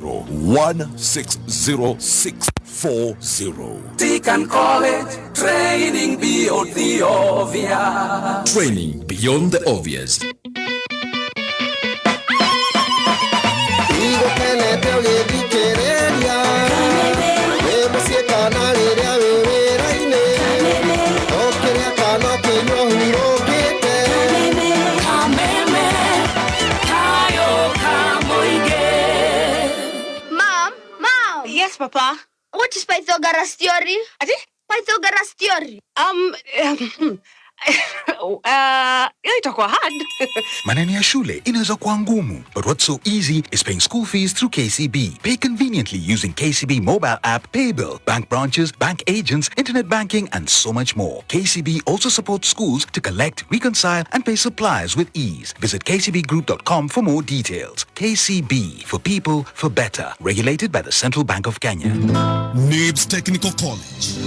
160640. Deacon College, training beyond the obvious. Training beyond the obvious. Yes, Papa. What is Pythagoras theory? Ati? Pythagoras theory. Itakuwa hard. Maneno ya shule inaweza kuwa ngumu, but what's so easy is paying school fees through KCB. Pay conveniently using KCB mobile app, Paybill, bank branches, bank agents, internet banking, and so much more. KCB also supports schools to collect, reconcile, and pay suppliers with ease. Visit kcbgroup.com for more details. KCB, for people, for better. Regulated by the Central Bank of Kenya. NIBS Technical College.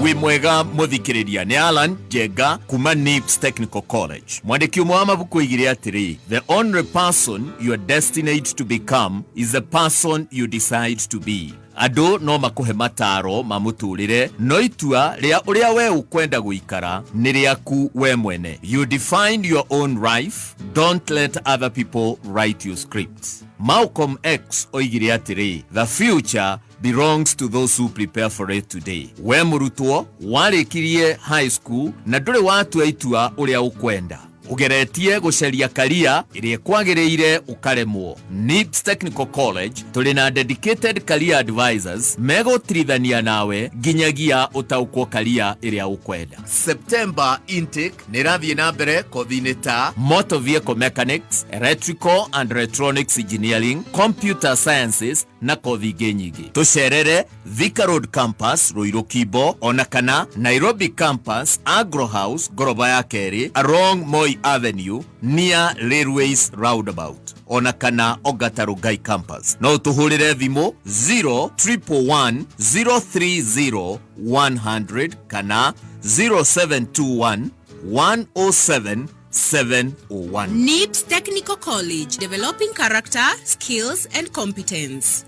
Wimwega muthikiriria ni Alan Jega kuma NIBS Technical College. Mwandiki umwe wa mabuku igire atiri, the only person you are destined to become is the person you decide to be. Ado no makuhe mataro mamuturire, no itua ria uria we ukwenda guikara ni riaku we mwene. You define your own life, don't let other people write your scripts. Malcolm X oigire atiri, the future belongs to those who prepare for it today. We murutwo warikirie high school na ndure watu aitua uria ukwenda. Ugeretie guceria career iria kwagiriire ukaremwo. NIBS Technical College tuli na dedicated career advisors megotithania nawe ginyagia utaukwo career iria ukwenda. September intake nirathie na mbere kothi ta motor vehicle mechanics, electrical and electronics engineering, computer sciences na kothi nyingi. Tucerere Thika Road campus Ruiru Kibo, ona kana Nairobi campus Agro House Goroba ya Keri along Moi Avenue near Railways Roundabout, ona kana Ogatarugai campus. No tuhurire thimu 0111030100 kana 0721107701. NIBS Technical College, developing character, skills and competence.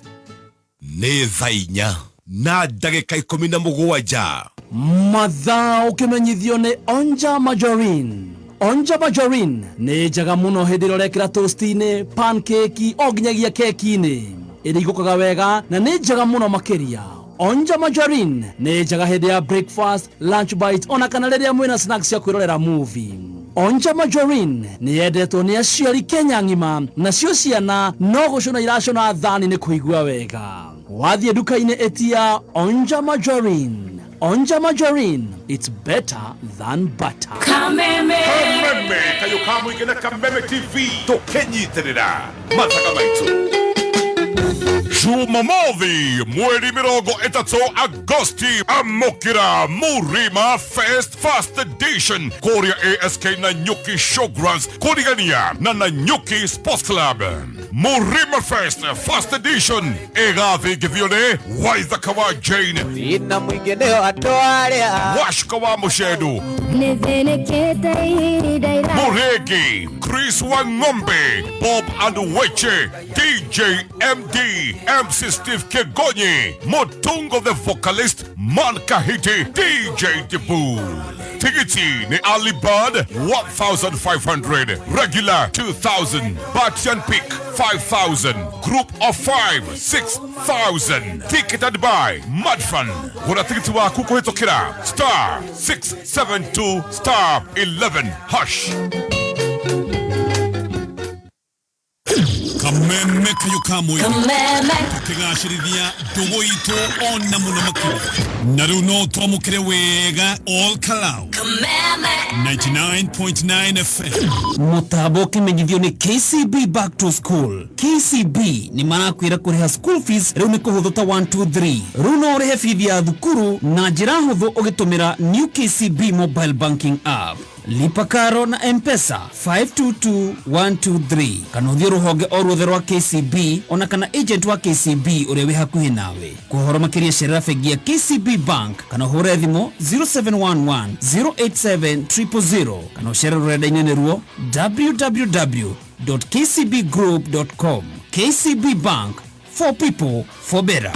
Nĩ thaa 4 na ndagĩka 17. Mathaa ũkĩmenyithio nĩ Onja Margarine. Onja Margarine nĩ njega mũno hĩndĩ ĩrĩa ũrekĩra toast-inĩ, pancake o nginyagia keki-inĩ. Ĩrĩigũkaga wega na nĩ njega mũno makĩria. Onja Margarine nĩ njega hĩndĩ ya breakfast, lunch bite ona kana rĩrĩa mwĩna snacks cia kwĩrorera movie. Onja Margarine nĩ yendetwo nĩ aciari Kenya ng'ima, nacio ciana no gũcũna iracũna thani nĩ kũigua wega. Wathiĩ nduka-inĩ etia Onja Margarine. Onja Margarine, it's better than butter. Kameme kayo kamwike na Kameme TV tukenyitirira mataka maitu. Jumamothi mweri 30 Agosti amokira Murima Fest First Edition Korea ASK Nanyuki Showgrounds Kurigania na Nanyuki Sports Club. Murima Fest First Edition egathi githione Waithakawa Jane ina mwigeneo atoaria Washkawa Mushedu Muregi Chris Wangombe Bob and Weche DJ MD MC Steve Kegonyi Motungo the vocalist Man Kahiti DJ Dibu. Tigiti ni Alibad 1,500, regular 2,000, Batian Peak 5,000, group of 5 6,000. Ticketed by Madfan. Kuna tikiti wa kukuhetokera star 672 star 11 hash. Kameme kayo kamoy Kameme Kagashiridia Dogo ito on na muna makuru Naruno tomukire wega All Kalau Kameme 99.9 FM Mutabo kimenyithio ni KCB Back to School. KCB ni marakwira kuriha school fees riu ni kuhuthota 123. Runo rihe fees ya thukuru na njira huthu ugitumira New KCB mobile banking app. Lipa karo na M-Pesa 522123. Kana uthie ruhonge o ruothe rwa KCB ona kana agent wa KCB uria wi hakuhi nawe. Kuhoro makiria sherera fegi ya KCB Bank kana hore thimo 0711 087 000 kana ushere rurenda-inĩ nĩruo www.kcbgroup.com. KCB Bank for people, for better.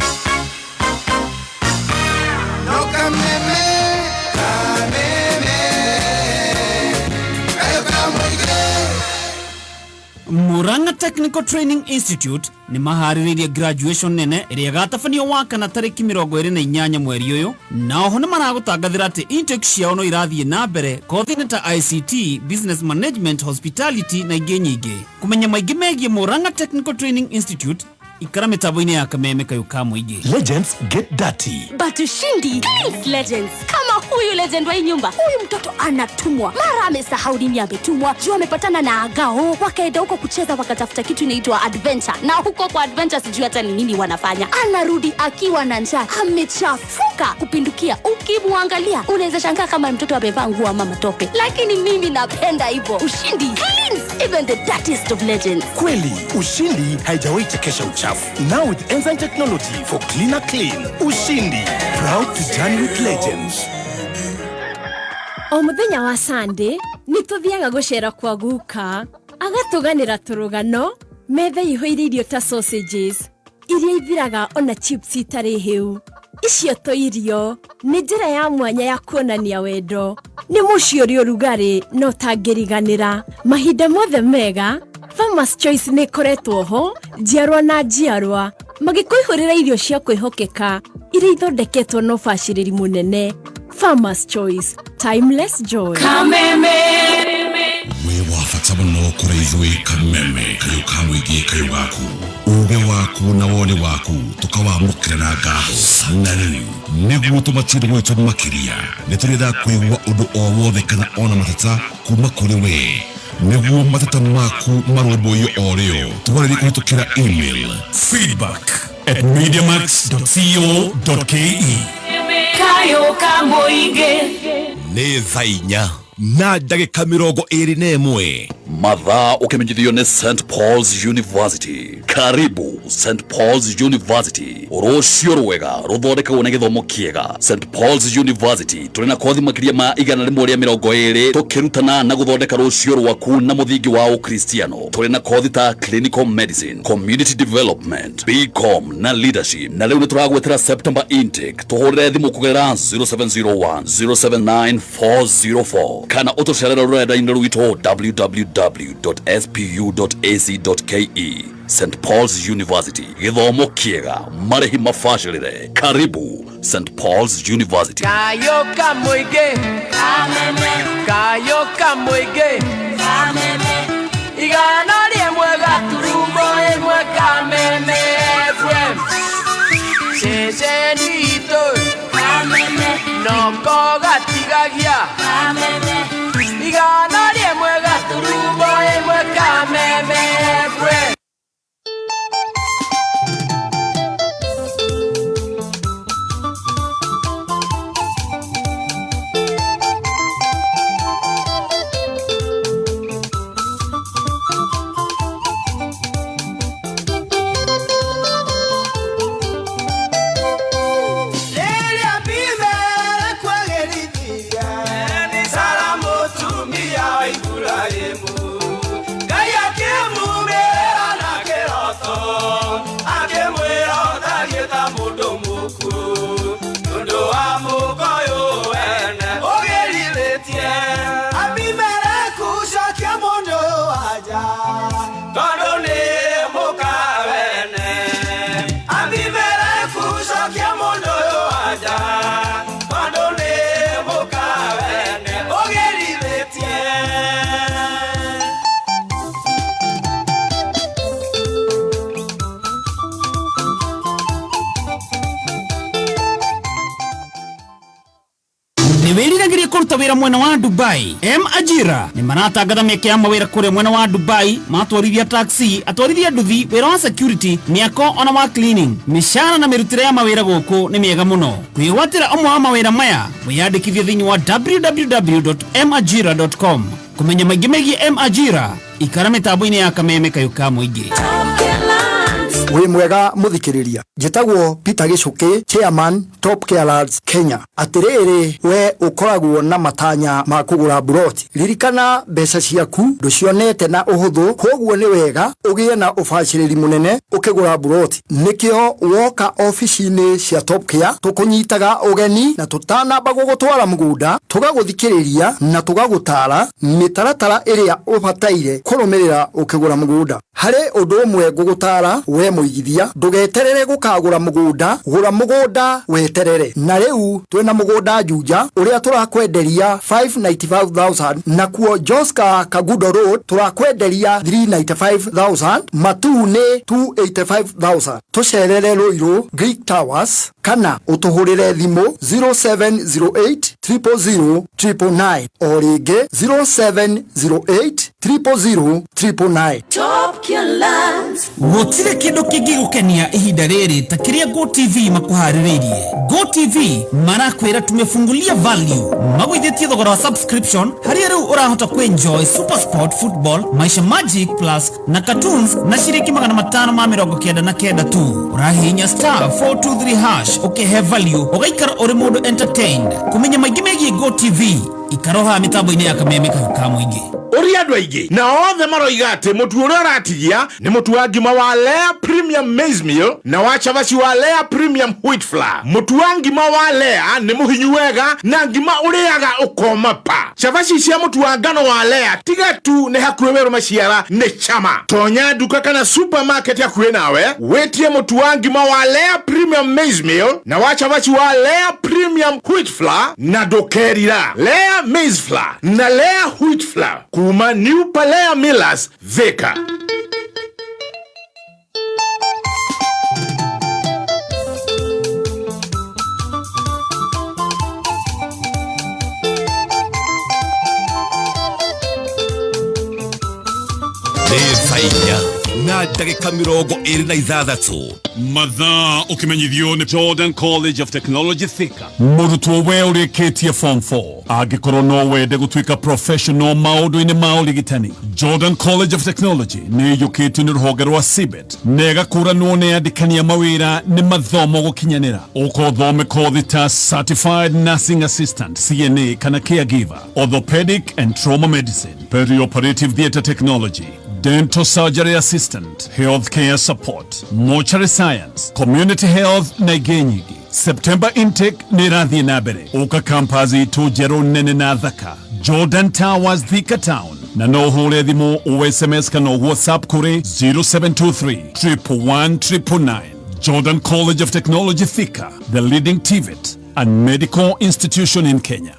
Muranga Technical Training Institute ni mahaririria graduation nene iria gatafanio waka na tariki 28 mweri uyu naho ni maragutangathira ati intake ciao no irathie na mbere kothi ta ICT, Business Management, Hospitality na ingĩ nyingĩ. Kumenya maingĩ megie Muranga Technical Training Institute ikara mitambo-ini ya Kameme Kayuka Muigi. Legends get dirty. But ushindi cleans legends. Kama huyu legend wa hii nyumba, huyu mtoto anatumwa. Mara amesahau nini ametumwa. Juu amepatana na agao. Wakaenda huko kucheza wakatafuta kitu inaitwa adventure. Na huko kwa adventure sijui hata ni nini wanafanya. Anarudi akiwa na njaa. Amechafuka kupindukia. Ukimwangalia unaweza shangaa kama mtoto amevaa nguo ama matope. Lakini mimi napenda hivyo. Ushindi cleans even the dirtiest of legends. Kweli, ushindi haijawahi chekesha uchafu. Now with enzyme technology for cleaner clean. Ushindi, proud to journey with legends. O muthenya wa Sunday nituthiaga gucera kwa guka agatuganira turugano metha ihoire irio ta sausages iria ithiraga ona chips itari hiu. Icio to irio ni njira ya mwanya ya kuonania wendo. Ni mucio uri urugari no tangiriganira mahinda mothe mega. Farmers Choice ni koretwo ho njiarwa na njiarwa magikuihurira irio cia kwihokeka iria ithondeketwo no baciriri munene. Farmers Choice, timeless joy. Kameme we wafata muno kuri ithui Kameme Kayuka Muigi Kayugaku uge waku na wone waku tukawamukira na ngaho sanani niguo tumatiri gwitu makiria niturida kwigwa undu o wothe kana ona matata kuma kuri we niguo matata maku maromboyo oreo twariri kuhitukira email feedback@mediamax.co.ke. Kayuka Muigi Nĩ thaa 4 na ndagĩka 21 mathaa ũkĩmenyithio nĩ St Paul's University. Karibu St Paul's University, rũciũ rwega rũthondekagwo na gĩthomo kĩega. St Paul's University tũrĩ na kothi makĩria ma 120 tũkĩrutana na gũthondeka rũciũ rwaku na mũthingi wa ũkristiano. Tũrĩ na kothi ta clinical medicine, community development, BCom na leadership. Na rĩu nĩ tũragwetera September intake. Tũhũrĩre thimũ kũgerera 0701 079 404 kana ũtũcerera rũrenda-inĩ rwitũ www.spu.ac.ke. St Paul's University, gĩthomo kĩega, marĩhi mabacĩrĩre. Karibu St Paul's University. Kayuka Muigi Kameme, Kayuka Muigi Kameme, igana rĩmwe gaturumo ĩmwe Kameme FM. Ceceni itũ Kameme, noko gatigagia Kameme, igana rĩmwe gaturumo ĩmwe Kameme FM. Niwĩriragĩria kũruta wĩra mwena wa Dubai. Ajira ni maratangatha mĩeke ya mawĩra kũrĩa mwena wa Dubai, matwarithia taxi, atwarithia nduthi, wĩra wa security, mĩako ona wa cleaning. Mĩcara na mĩrutĩre ya mawĩra gũkũ nĩ mĩega mũno. Kwĩgwatĩra ũmwe wa mawĩra maya, wĩyandĩkithie thĩinĩ wa www.majira.com. Kũmenya maingĩ megie Ajira, ikara mĩtambo-inĩ ya Kameme Kayuka Muigi. Wĩ mwega muthikiriria. Njĩtagwo Peter Gicuki, Chairman Top Carers Kenya. Atĩrĩrĩ, we ũkoragwo na matanya ma kũgũra buroti. Ririkana mbeca ciaku ndũcionete na ũhũthũ, kwoguo nĩ wega ũgĩe na ũbacĩrĩri mũnene ũkĩgũra buroti. Nĩkĩo woka ofici-inĩ cia Top Care tũkũnyitaga ũgeni na tũtanamba gũgũtwara mũgũnda, tũgagũthikĩrĩria na tũgagũtara mĩtaratara ĩrĩa ũbataire kũrũmĩrĩra ũkĩgũra mũgũnda. Harĩ ũndũ ũmwe ngũgũtara we mũigithia, ndũgeterere gũkagũra mũgũnda, gũra mũgũnda weterere. Na rĩu twĩna mũgũnda Juja ũrĩa tũrakwenderia 595,000, na kuo Joska Kagudo Road tũrakwenderia 395,000, Matu nĩ 285,000. Tũcerere Ruiru Greek Towers kana ũtũhũrĩre thimũ 0708000999 o rĩngĩ 0708000999. Top Care Lands. Gũtirĩ kĩndũ kĩngĩgũkenia ihinda rĩrĩ ta kĩrĩa GoTV makuharĩrĩirie. GoTV marakwĩra tumefungulia value, magũithĩtie thogora wa subscription harĩa rĩu ũrahota kwenjoy Super Sport Football, Maisha Magic Plus na cartoons na ciringi 599 tu. Ũrahihinya *423# ũkĩhe value, ũgaikara ũrĩ mũndũ entertained. Kũmenya maingĩ megiĩ GoTV ikaroha mitambo-inĩ ya kameme ka mũingĩ. Uri andu aingi na othe maroiga ati mutu uria uratigia ni mutu wa ngima wa Lea Premium Maize Meal na wa chavaci wa Lea Premium Wheat Flour. Mutu wa ngima wa Lea ni muhinyu wega na ngima uriaga ukoma pa. Chavaci cia mutu wa ngano wa Lea tiga tu ni hakuhĩ werũ maciara ni chama. Tonya duka kana supermarket ya kuhĩ nawe wetie mutu wa ngima wa Lea Premium Maize Meal na wa chavaci wa Lea Premium Wheat Flour na dokerira Lea Maize Flour na Lea Wheat Flour kuma New Palea Millers Thika. Fainya na dakika 26 mathaa ukimenyithio ni Jordan College of Technology Thika. Murutwo we urĩkĩtie form 4 angĩkorwo no wende gũtuĩka professional maũndũ-inĩ ma ũrigitani. Jordan College of Technology nĩ ĩiyũkĩtio nĩ rũhonge rwa CBET na ĩgakũranwo nĩ andĩkania mawĩra nĩ mathomo gũkinyanĩra. Ũkothome kothi ta Certified Nursing Assistant CNA kana Caregiver, Orthopedic and Trauma Medicine, Perioperative Theatre Technology, Dental Surgery Assistant, Healthcare Support, Mortuary Science, Community Health na ingĩ nyingĩ. September intake nĩ rathiĩ na mbere. Ũka campus itũ njerũ nene na thaka, Jordan Towers Thika Town, na no ũhũre thimũ o SMS kana WhatsApp kũrĩ 0723 111 999. Jordan College of Technology Thika, the leading TVET and medical institution in Kenya.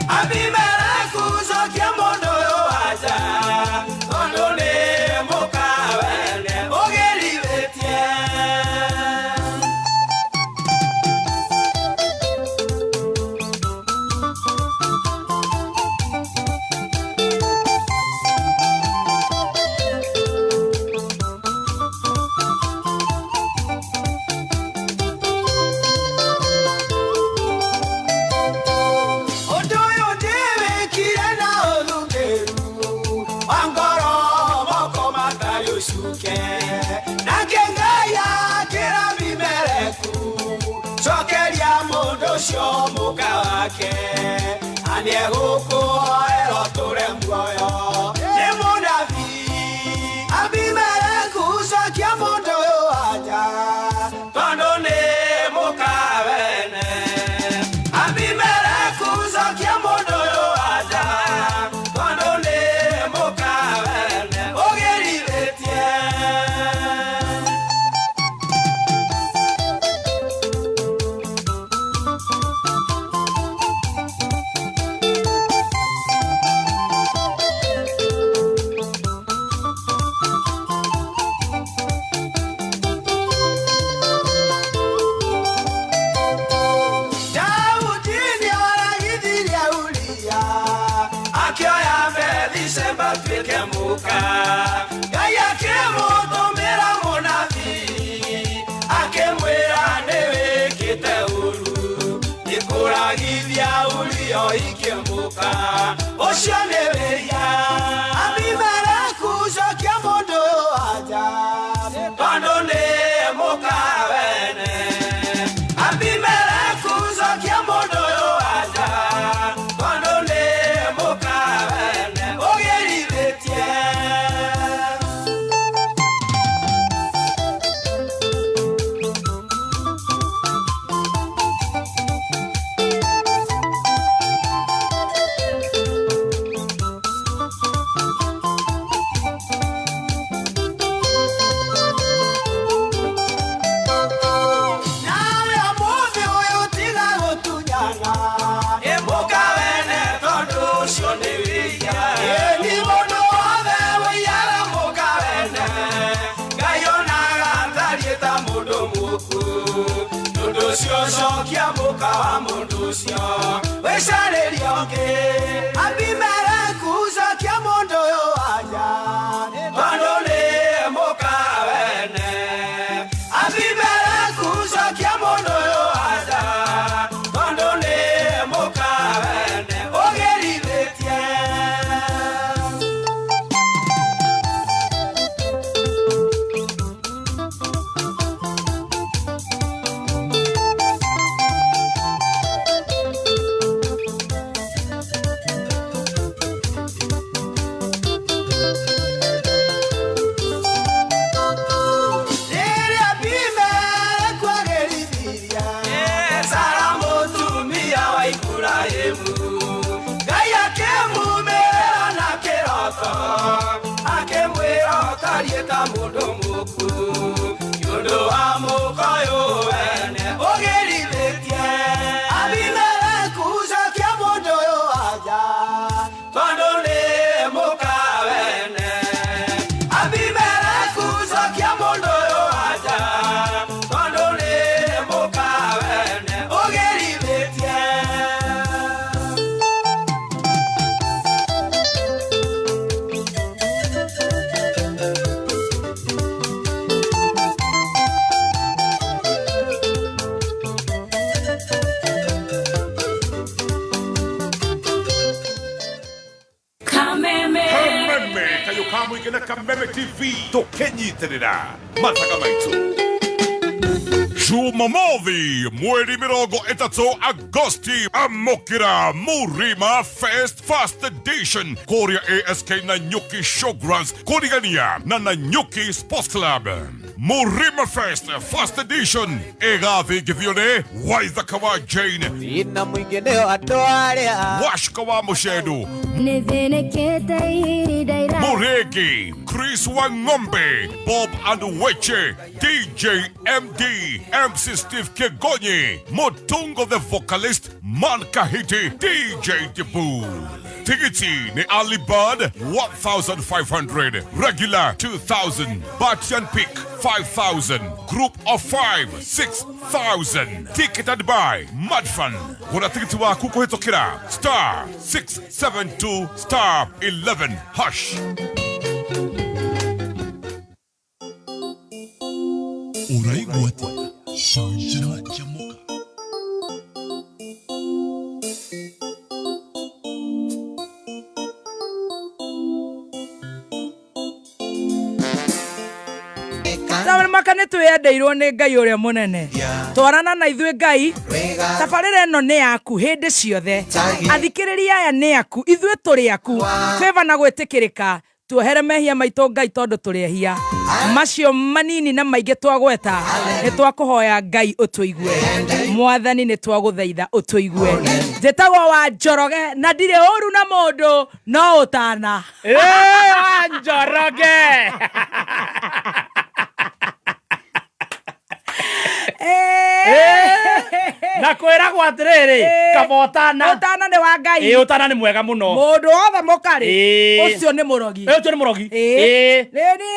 I've Kameme TV tokenyitirira mathaga maitu Jumamothi mweri mirongo itatu Agosti amokira Murima Fest First Edition Korea ASK Nanyuki Showgrounds kurigania na Nanyuki Sports Club. Murima Fest First Edition egathi githione Waithakawa Jane ina mwingineo atoaria Washkawa Mushedu Muregi Chris Wangombe Bob Anduweche DJ MD MC Steve Kegonyi Motungo the vocalist Man Kahiti DJ Debu. Tigiti ni Ali Bird 1,500, regular 2,000, Batian Peak 5,000, group of 5 6,000. Ticket and buy Madfun. Kuna tikiti wa kukuhitokira star 672 star 11 hash. Uraiguati Shanjira Jamuka. Tomaka nitweyendeirwo ni Ngai uria munene. Twarana na ithuĩ Ngai. Tabarĩra ĩno nĩ yaku hĩndĩ ciothe. Athikĩrĩria aya nĩ yaku, ithuĩ tũrĩ yaku. Favor na gwĩtĩkĩrĩka. Tuohere mehia maitũ Ngai tondũ tũrĩ ehia. Macio manini na maingĩ twagweta nĩ twakũhoya Ngai ũtũigue. Mwathani nĩ twagũthaitha ũtũigue. Njĩtagwo wa Njoroge na ndirĩ ũru na mũndũ no ũtana. Wa Njoroge. Na kwĩra gwa atirĩrĩ kabotana utana nĩ wa Ngai utana nĩ mwega mũno mũndũ wothe mũkarĩ ũcio nĩ mũrogi nĩ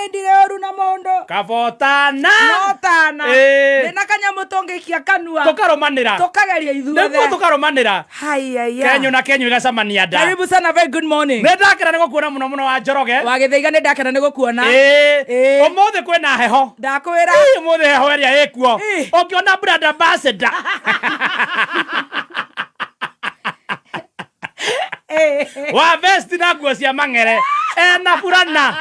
ndirĩ ũru na mũndũ kabotana utana ndĩna kanyamũ tũngĩikia kanua tũkarũmanĩra tũkageria ithuothe nĩguo tũkarũmanĩra Kenyo na Kenyo igacamania nda. Karibu sana, very good morning. Nĩ ndakena nĩ gũkuona mũno mũno wa Njoroge wa Gĩthaiga, nĩ ndakena nĩ gũkuona ũmũthĩ kwĩna heho ndakwĩra ũmũthĩ heho ĩrĩa ĩkuo ũkĩona brand ambassador wa vest na nguo cia mang'ere na burana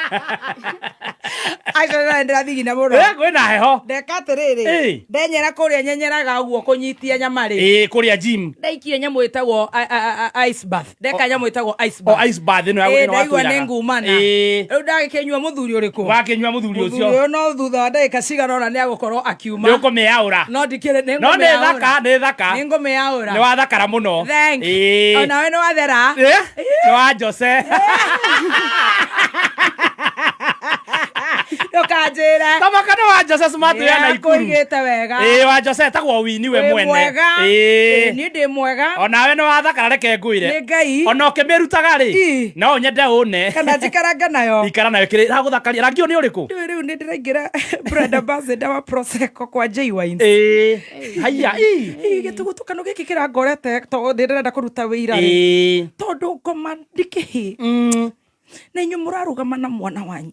aca ndĩrathigina mũno kwĩna heho ndeka atĩrĩrĩ ndenyera kũrĩa nyenyeraga ũguo kũnyitia nyamarĩ kũrĩa gym ndaikie nyamũ ĩtagwo ice bath ndeka nyamũ ĩtagwo ice bath ice bath ĩno ya gũkĩra nĩ ngumana rĩu ndagĩkĩnyua mũthuri ũrĩkũ wakĩnyua mũthuri ũcio no thutha wa ndagĩka cigana ũna nĩ agũkorwo akiuma nĩ ũkũmĩaũra no ndikĩrĩ nĩ thaka nĩ ngũmĩaũra nĩ wathakara mũno ona we nĩ wathera nĩ wa Jose Nokajira Tomaka no wa Jose smart ya na ikuru igete wega wa Jose tagwo wini we mwene ni ndi mwega ona we no wathakara reke ngwire Ngai ona ukĩmĩrutaga rĩ no nyende une kana njikaranga nayo ikara nayo kĩrĩ ragũthakaria rangio nĩ ũrĩkũ rĩu nĩ ndĩraingĩra brand ambassador wa Prosecco kwa J Wines haya gĩtũgũtukano gĩkĩ kĩrangorete to ndĩrenda kũruta wĩira tondũ ngoma ndikĩhi na inyu murarugama na mwana wanyu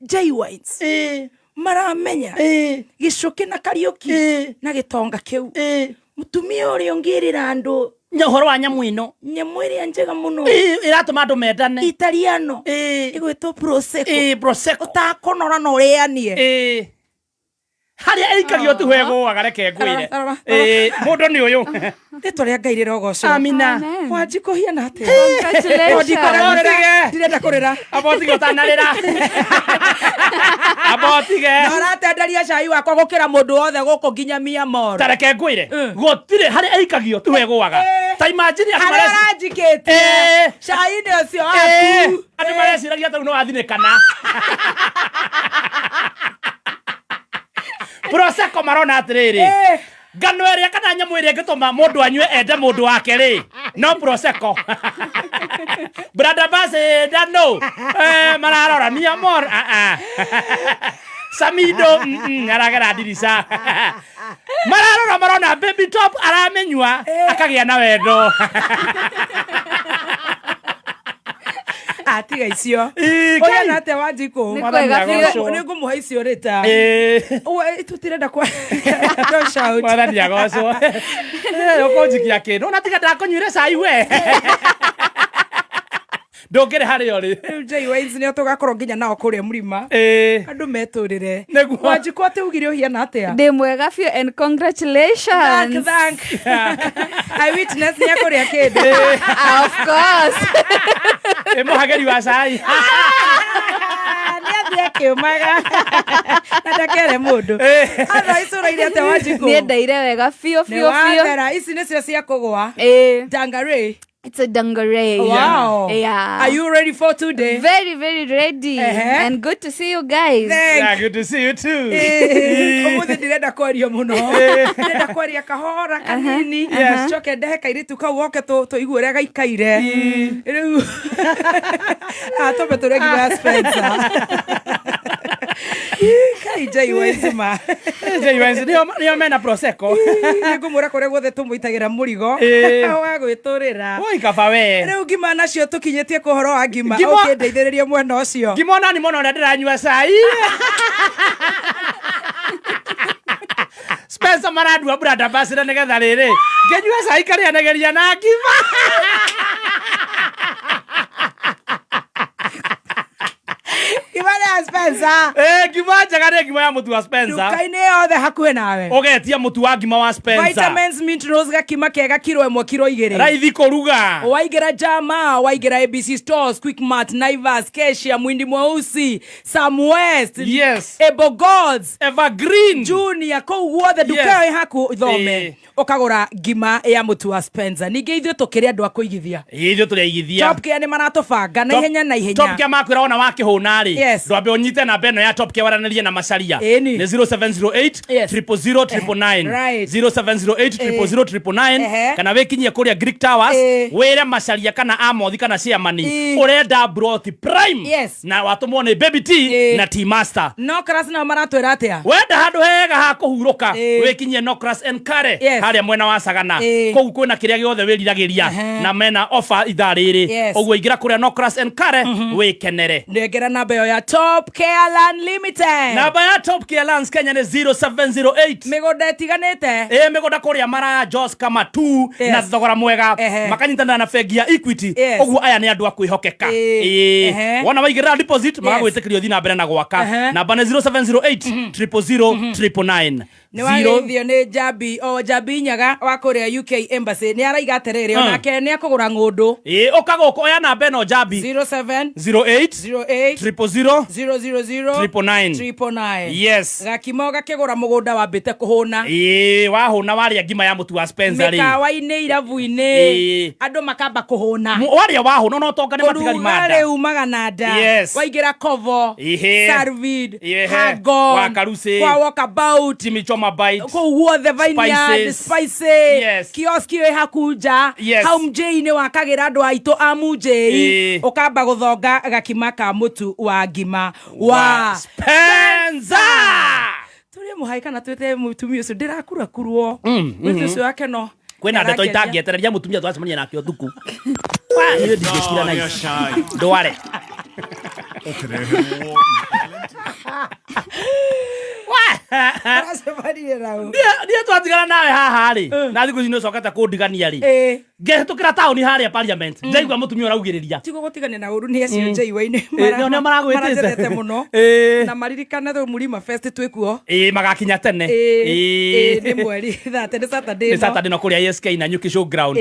J Wines maramenya gicoke na Kariuki na gitonga kiu mutumia uri ongirira andu nyohoro wa nyamu ino nyamu iri njega muno iratuma andu mendane Italiano igwetwo Prosecco utakonora no rianie haria eikagio tu hego agareke ngwire mundu ni uyu rĩtwa rĩa Ngai rĩrogocwo amina wanjikũhia na atĩ ndirenda kũrĩra abotige ũtanarĩra abotige no ratenderia cai wakwa gũkĩra mũndũ wothe gũkũ nginya Myanmar tareke ngwire gũtirĩ harĩa eikagio tu hegũaga ta imagine harĩa ranjikĩte cai nĩ ũcio waku andũ mareciragia tau no athinĩkana Prosecco marona atiriri ngano ĩrĩa kana nyamũ ĩrĩa ĩngĩtũma mũndũ anyue ende mũndũ wake rĩ no Prosecco brand ambassador no mararora Myanmar Samido aragera dirisa mararora baby top aramenyua akagĩa na wendo atiga icio oya nate wanjiko nĩ ngũmũha icio rĩta tutirenda kwa no shout mwana ndiagocwo ũkũnjikia kĩndũ ona tiga ndakũnyuire cai we ndũngĩrĩ harĩa ũrĩ J Wines nĩ tũgakorwo nginya nao kũrĩa mũrima andũ metũrĩre wanjiko atĩ ugire ũhiana atĩa ndĩ mwega biũ and congratulations thank I witness nĩ akũrĩa kĩndũ of course mũhageri wa cai nĩ akiumaga ndakere mũndũ ana icũra iria te wanjiko nĩ ndaire wega biũ ici nĩcio cia kũgũa Dangarei. It's a dungaree. Wow. Yeah. Are you ready for today? Very, very ready. And good to see you guys. Yeah, good to see you too. Umuthi ndirenda kwaria muno. Ndirenda kwaria kahora kanini. Coke ndeheka iritu kau woke tuigue ũrĩa gaikaire. Rĩu atobe tũregi Spencer. Kai J Wines ma. J Wines nĩo mena Prosecco. Ngũmũra kũrĩa guothe tũmũitagĩra mũrigo. Wa gwĩtũrĩra. Kaba we rĩu ngima nacio tũkinyĩtie kũhoro wa ngima ũkĩndeithĩrĩria mwena ũcio ngima ona ni mona ũrĩa ndĩranyua cai Spencer maradua brand ambassador nĩgetha rĩrĩ ngĩnyua cai karĩanageria na ngima Ibara Spencer. Ngima njega ngima ya mutu wa Spencer. Duka-ini yothe hakuhe nawe. Ogetia mutu wa ngima wa Spencer. Vitamins mint rose gakima kega kilo 1 kilo 2. Raithi kuruga. Waigera Jama, waigera ABC Stores, Quickmart, Naivas, Kesha, Mwindi Mweusi, Sam West. Yes. Ebo Gods, Evergreen, Junior, ko wothe duka haku thome. Okagora ngima ya mutu wa Spencer. Ninge ithuĩ tukĩrĩ andũ a kũigithia. Ithuĩ tũrĩigithia. Top Care nĩ maratũbanga na ihenya na ihenya. Top Care makwĩra ona wakĩhũna rĩ. Ndwambe ũnyite namba ĩno ya Top Care waranĩrie na macaria. Nĩ 0708 000 999. 0708 000 999. Kana wĩkinyie kũrĩa Greek Towers wĩre macaria kana Amothi kana Ciamani ũrenda Broti Prime na watũmwo nĩ Baby T na T Master. Nokras na maratwĩra atĩa? Wenda handũ hega ha kũhurũka wĩkinyie Nokras and Kare harĩa mwena wa Sagana. Kũu kwĩna kĩrĩa gĩothe wĩriragĩria na mena offer ithaa rĩrĩ. Ũguo ingĩra kũrĩa Nokras and Kare wĩkenere. Ndengera namba ĩyo ya Top Care Land Limited. Namba ya Top Care Lands Kenya nĩ 0708. Mĩgũnda ĩtiganĩte. Mĩgũnda kũrĩa Mara Jos kama 2 na thogora mwega makanyitana na bengi ya Equity. Ũguo aya nĩ andũ a kwĩhokeka. Wona waigĩrĩra deposit magagwĩtĩkĩrio thiĩ na mbere na gwaka. Namba nĩ 0708 000 999. Nĩwageithio nĩ Jabi Jabi Nyaga wa kũrĩa UK Embassy nĩ araiga atĩrĩrĩ onake nĩ akũgũra ng'ũndũ. Ũkagũka oya namba ĩno Jabi 0708 000 999. Yes. Gakimo gakĩgũra mũgũnda wambĩte kũhũna. Wahũna warĩa ngima ya mũtu wa Spencer rĩ. Mĩkawa-inĩ irabu-inĩ andũ makamba kũhũna. Warĩa wahũna no tonga nĩ matigari ma nda. Ũrugarĩ umaga na nda. Waigĩra Kovo, Sarvid, Hago, Wakarusi, kwa Walkabout, Chimichoma Bites, kwa the Vineyard, Spices, kioski hakuja, hau mjei-inĩ wakagĩra andũ aitũ a mujei, ũkamba gũthonga gakima ka mũtu wa ngima wa Spencer. Tũrĩ mũhaika na twĩte mũtumia ũcio ndĩrakurakurwo. Mũtu ũcio wake no. Kwĩna ndeto itangĩetereria mũtumia twacemania nake ũtukũ. Niĩ ndingĩkira na ndware. Nĩ twatigana nawe haha rĩ na thikũ ici nĩ ũcokete kũndigania rĩ ngĩhĩtũkĩra taũni harĩa Parliament ndaigua mũtumia ũraugĩrĩria tigo gũtigania na ũru nĩ acio njĩiwa-inĩ maragwĩtĩte mũno na maririkana thũ Mlima Fest twĩkuo magakinya tene nĩ mweri nĩ Saturday no kũrĩa SK na Nyuki Showground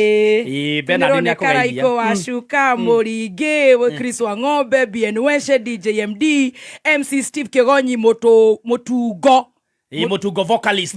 Bernard nĩ akũgeithia wa Shuka Mũringi Chris Wang'ombe BN Weshe DJ MD MC Steve Kigonyi Mutungo Mutungo vocalist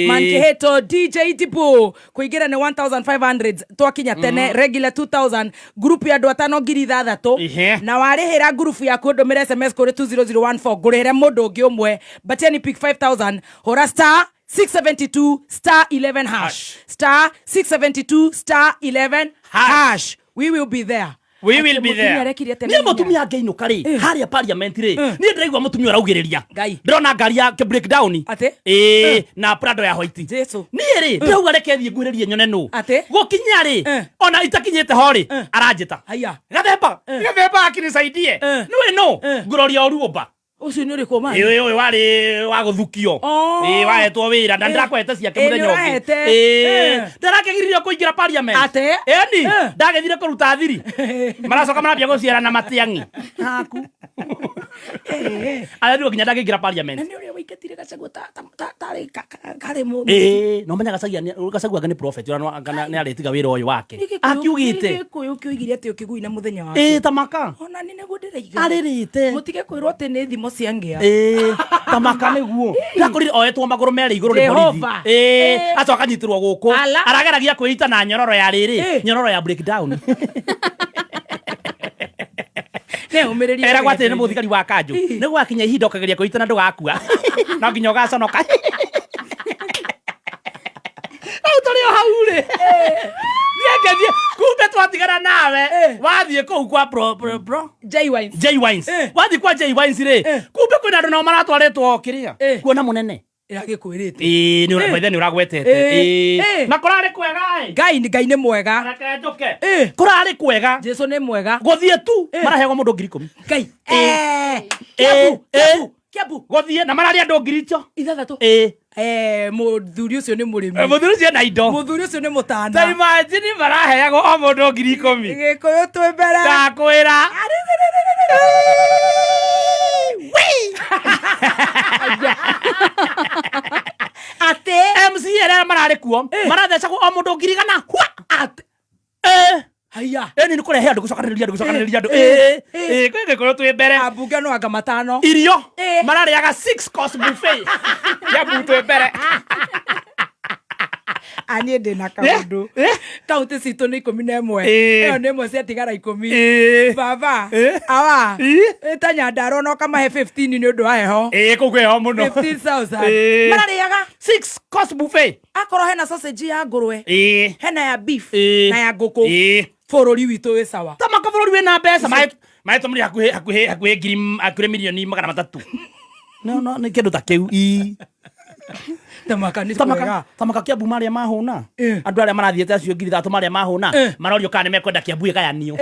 Mankeheto DJ Tipo kuingira ni 1500 twakinya tene regular 2000 group ya andũ 5,000 na warĩhĩra group ya kũndũmĩra SMS kũrĩ 20014 ngũrĩre mũndũ ũngĩ ũmwe bateni pick 5000 hora star 672 star 11 hash star 672 star 11 hash. We will be there. We will be there. Nĩ mũtumia ngĩinũka rĩ harĩa Parliament rĩ niĩ ndĩraigua mũtumia ũraugĩrĩria ndĩrona ngari ya breakdown na Prado ya white niĩ rĩ ndĩrauga reke thiĩ ngwĩrĩrie nyone nũ gũkinya rĩ ona itakinyĩte ho rĩ aranjĩta gathemba akinisaidie nĩwe nũ Gloria Oruoba ucio nĩ ũrĩkũ mani ũyũ warĩ wa gũthukio wahetwo wĩra na ndĩrakwete ciake mũthenya ũngĩ ndarakĩgiririo kũingĩra Parliament eni ndagethire kũruta thiri maracoka marambia gũciara na matĩang'i haku aya ndio kinya ndagĩingĩra Parliament nĩ ũrĩa wĩkĩtire Gachagua tarĩ karĩ mũndũ no menya Gachagua nĩ prophet kana nĩ arĩtiga wĩra ũyũ wake akiugĩte kĩoigire atĩ ũkĩgui na mũthenya wake tamaka ona nĩ nĩguo ndĩraiga arĩrĩte mũtige kwĩrwo atĩ nĩ thimo ciangĩa tamaka nĩguo ndakorire oyetwo magũrũ merĩ igũrũ nĩ borithi acoka nyitirwo gũkũ arageragia kwĩita na nyororo ya rĩrĩ nyororo ya breakdown era gwatĩ nĩ mũthigari wa kanjũ nĩ gwakinya ihinda ũkageria kwĩita na ndũgakua no nginya ũgaconoka tũrĩ o hau rĩ niĩ kumbe twatigana nawe wathiĩ kũu kwa bro J Wines wathiĩ kwa J Wines rĩ kumbe kwĩna andũ nao maratwarĩtwo kĩrĩa kuona mũnene ĩragĩkwĩrĩte nĩ ũragwetete nĩ ũragwetete na kũrarĩ kwega Ngai nĩ mwega reke njoke kũrarĩ kwega Jesu nĩ mwega gũthiĩ tu marahegwo mũndũ 10,000 Ngai Kiambu gũthiĩ na mararĩ andũ 6,000 mũthuri ũcio nĩ mũrĩmi mũthuri ũcio na indo mũthuri ũcio nĩ mũtana ta imagine maraheagwo o mũndũ 10,000 gĩkũyũ twĩ mbere ndakwĩra ate MC era marare kuo maratheca ko o mundu ngirigana ate haya ni nikurehe andu gucokaniriria andu kwege twi mbere abunge no anga matano irio marariaga 6 course buffet ya twi mbere ani ndina kaundu kaunti citu ni 11 iyo ni mwe cia tigara 10 baba awa tanya ndaro no kama he 15 ni undu wa heho kugeho muno 15,000 marariaga 6 course buffet akoro hena sausage ya ngurwe hena ya beef na ya nguku forori witu we sawa tamaka forori we na mbeca mai tumuri hakuhe ngiri akure milioni 300 no ni kindu ta kiu tamaka Kiambu maria mahuna andu aria marathiete acio ngiri 3 maria mahuna marorio kana ni mekwenda Kiambu igayanio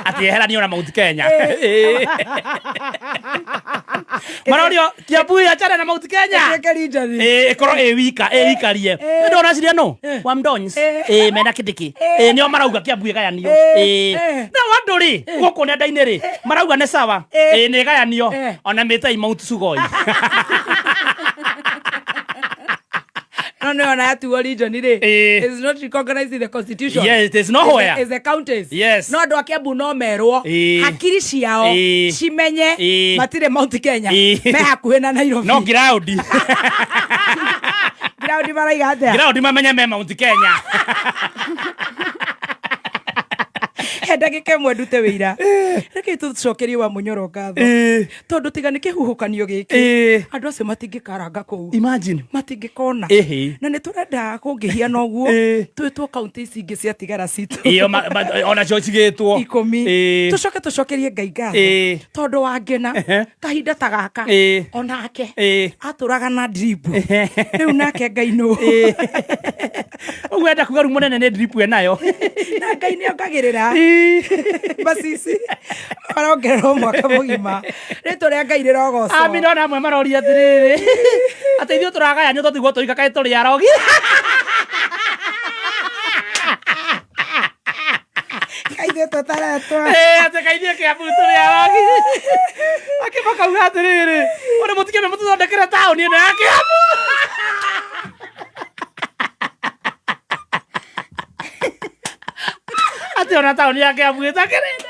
ati eheranio na Mount Kenya marorio Kiambu achana na Mount Kenya ikoro wikarie ndona ciria no wa Mdons mena kidiki nio marauga Kiambu igayanio na wanduri guku nenda-ini ri marauga ne sawa ni igayanio ona metai Mount Sugoi no na atu region is not recognized in the constitution. Yes, it is nowhere. It's the counties. Yes. No ndo Kiambu no merwo hakiri ciao cimenye matire Mount Kenya me hakuhe na Nairobi. No ground. Ground maraiga atia. Ground mamenye me Mount Kenya. Ndagike mwe ndute wira reke tucokerie wa munyoro ngatho tondu tigani kihuhukanio giki andu acio matingikaranga kou imagine matingikona na ni turenda kungihia noguo twitwo county cingi cia tigara citu ona cio cigitwo 10 tucokerie Ngai ngatho tondu wangena kahinda ta gaka onake aturaga na drip riu nake Ngai no ugwenda kuga ru munene ni drip enayo na Ngai ni ongagirira basisi arongero mwaka mugima rito ria Ngai rirogoco amino na mwe maroria atiriri ateithio turagaya nyo tutigwo tuika kai turi arogi kaithio tutaretwa ate kaithio Kiambu turi arogi akibaka uga atiriri ore mutikeme mututhondekera tauni ino ya Kiambu ati ona tauni ya Kiambu itakerenda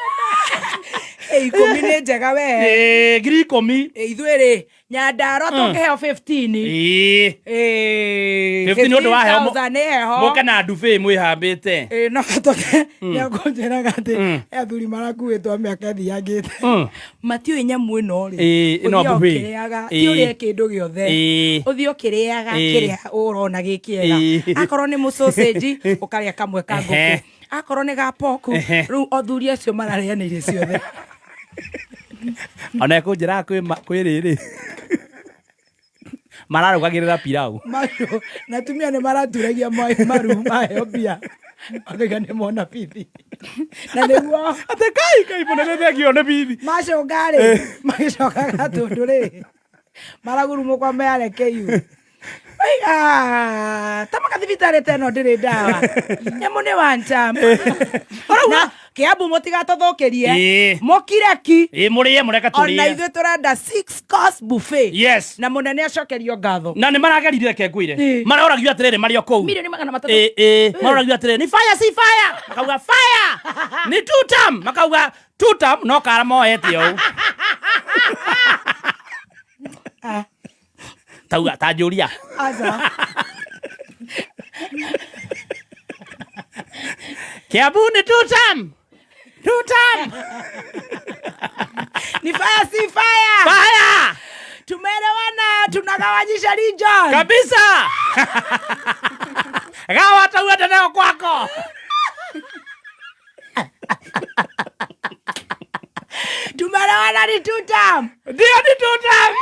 10 ni njega we ngiri 10 ithuiri Nyandaro tungeheo 15 15 ndu waheho moka na ndufe mwihambite no toke yakonjera gati athuri marakuitwo miaka thiangite matio nyamu ino ri no bufe tiurie kindu giothe uthio kiriaga kiria urona gikiega akoro ni mu sausage ukaria kamwe ka nguku akoro ni ga poku ru othuri acio mararianire ciothe ona kunjira kwi riri mararugagirira pilau mayo natumia ni maraturagia maru mayo bia akega ni mona bibi na niguo atekai munene thegione bibi macio ngari magicokaga tundu ri maraguru kwa meare KU tamaka thibitari teno ndiri ndawa nyamu ni wanchama na Kiambu mutigatothokerie mukireki murie mureka turie ona ithu turenda 6 course buffet yes na munene acokerio ngatho na ni maragerire kengwire maroragio atiriri mario kou milioni 300 maroragio atiriri ni fire si fire makauga fire ni tutam makauga tutam no karamo etio tauga tajuria aza Kiambu ni tutam ni fire si fire fire tumeelewana tunagawanyisha region kabisa gawa tauga tena kwako tumeelewana ni tutam ndio ni tutam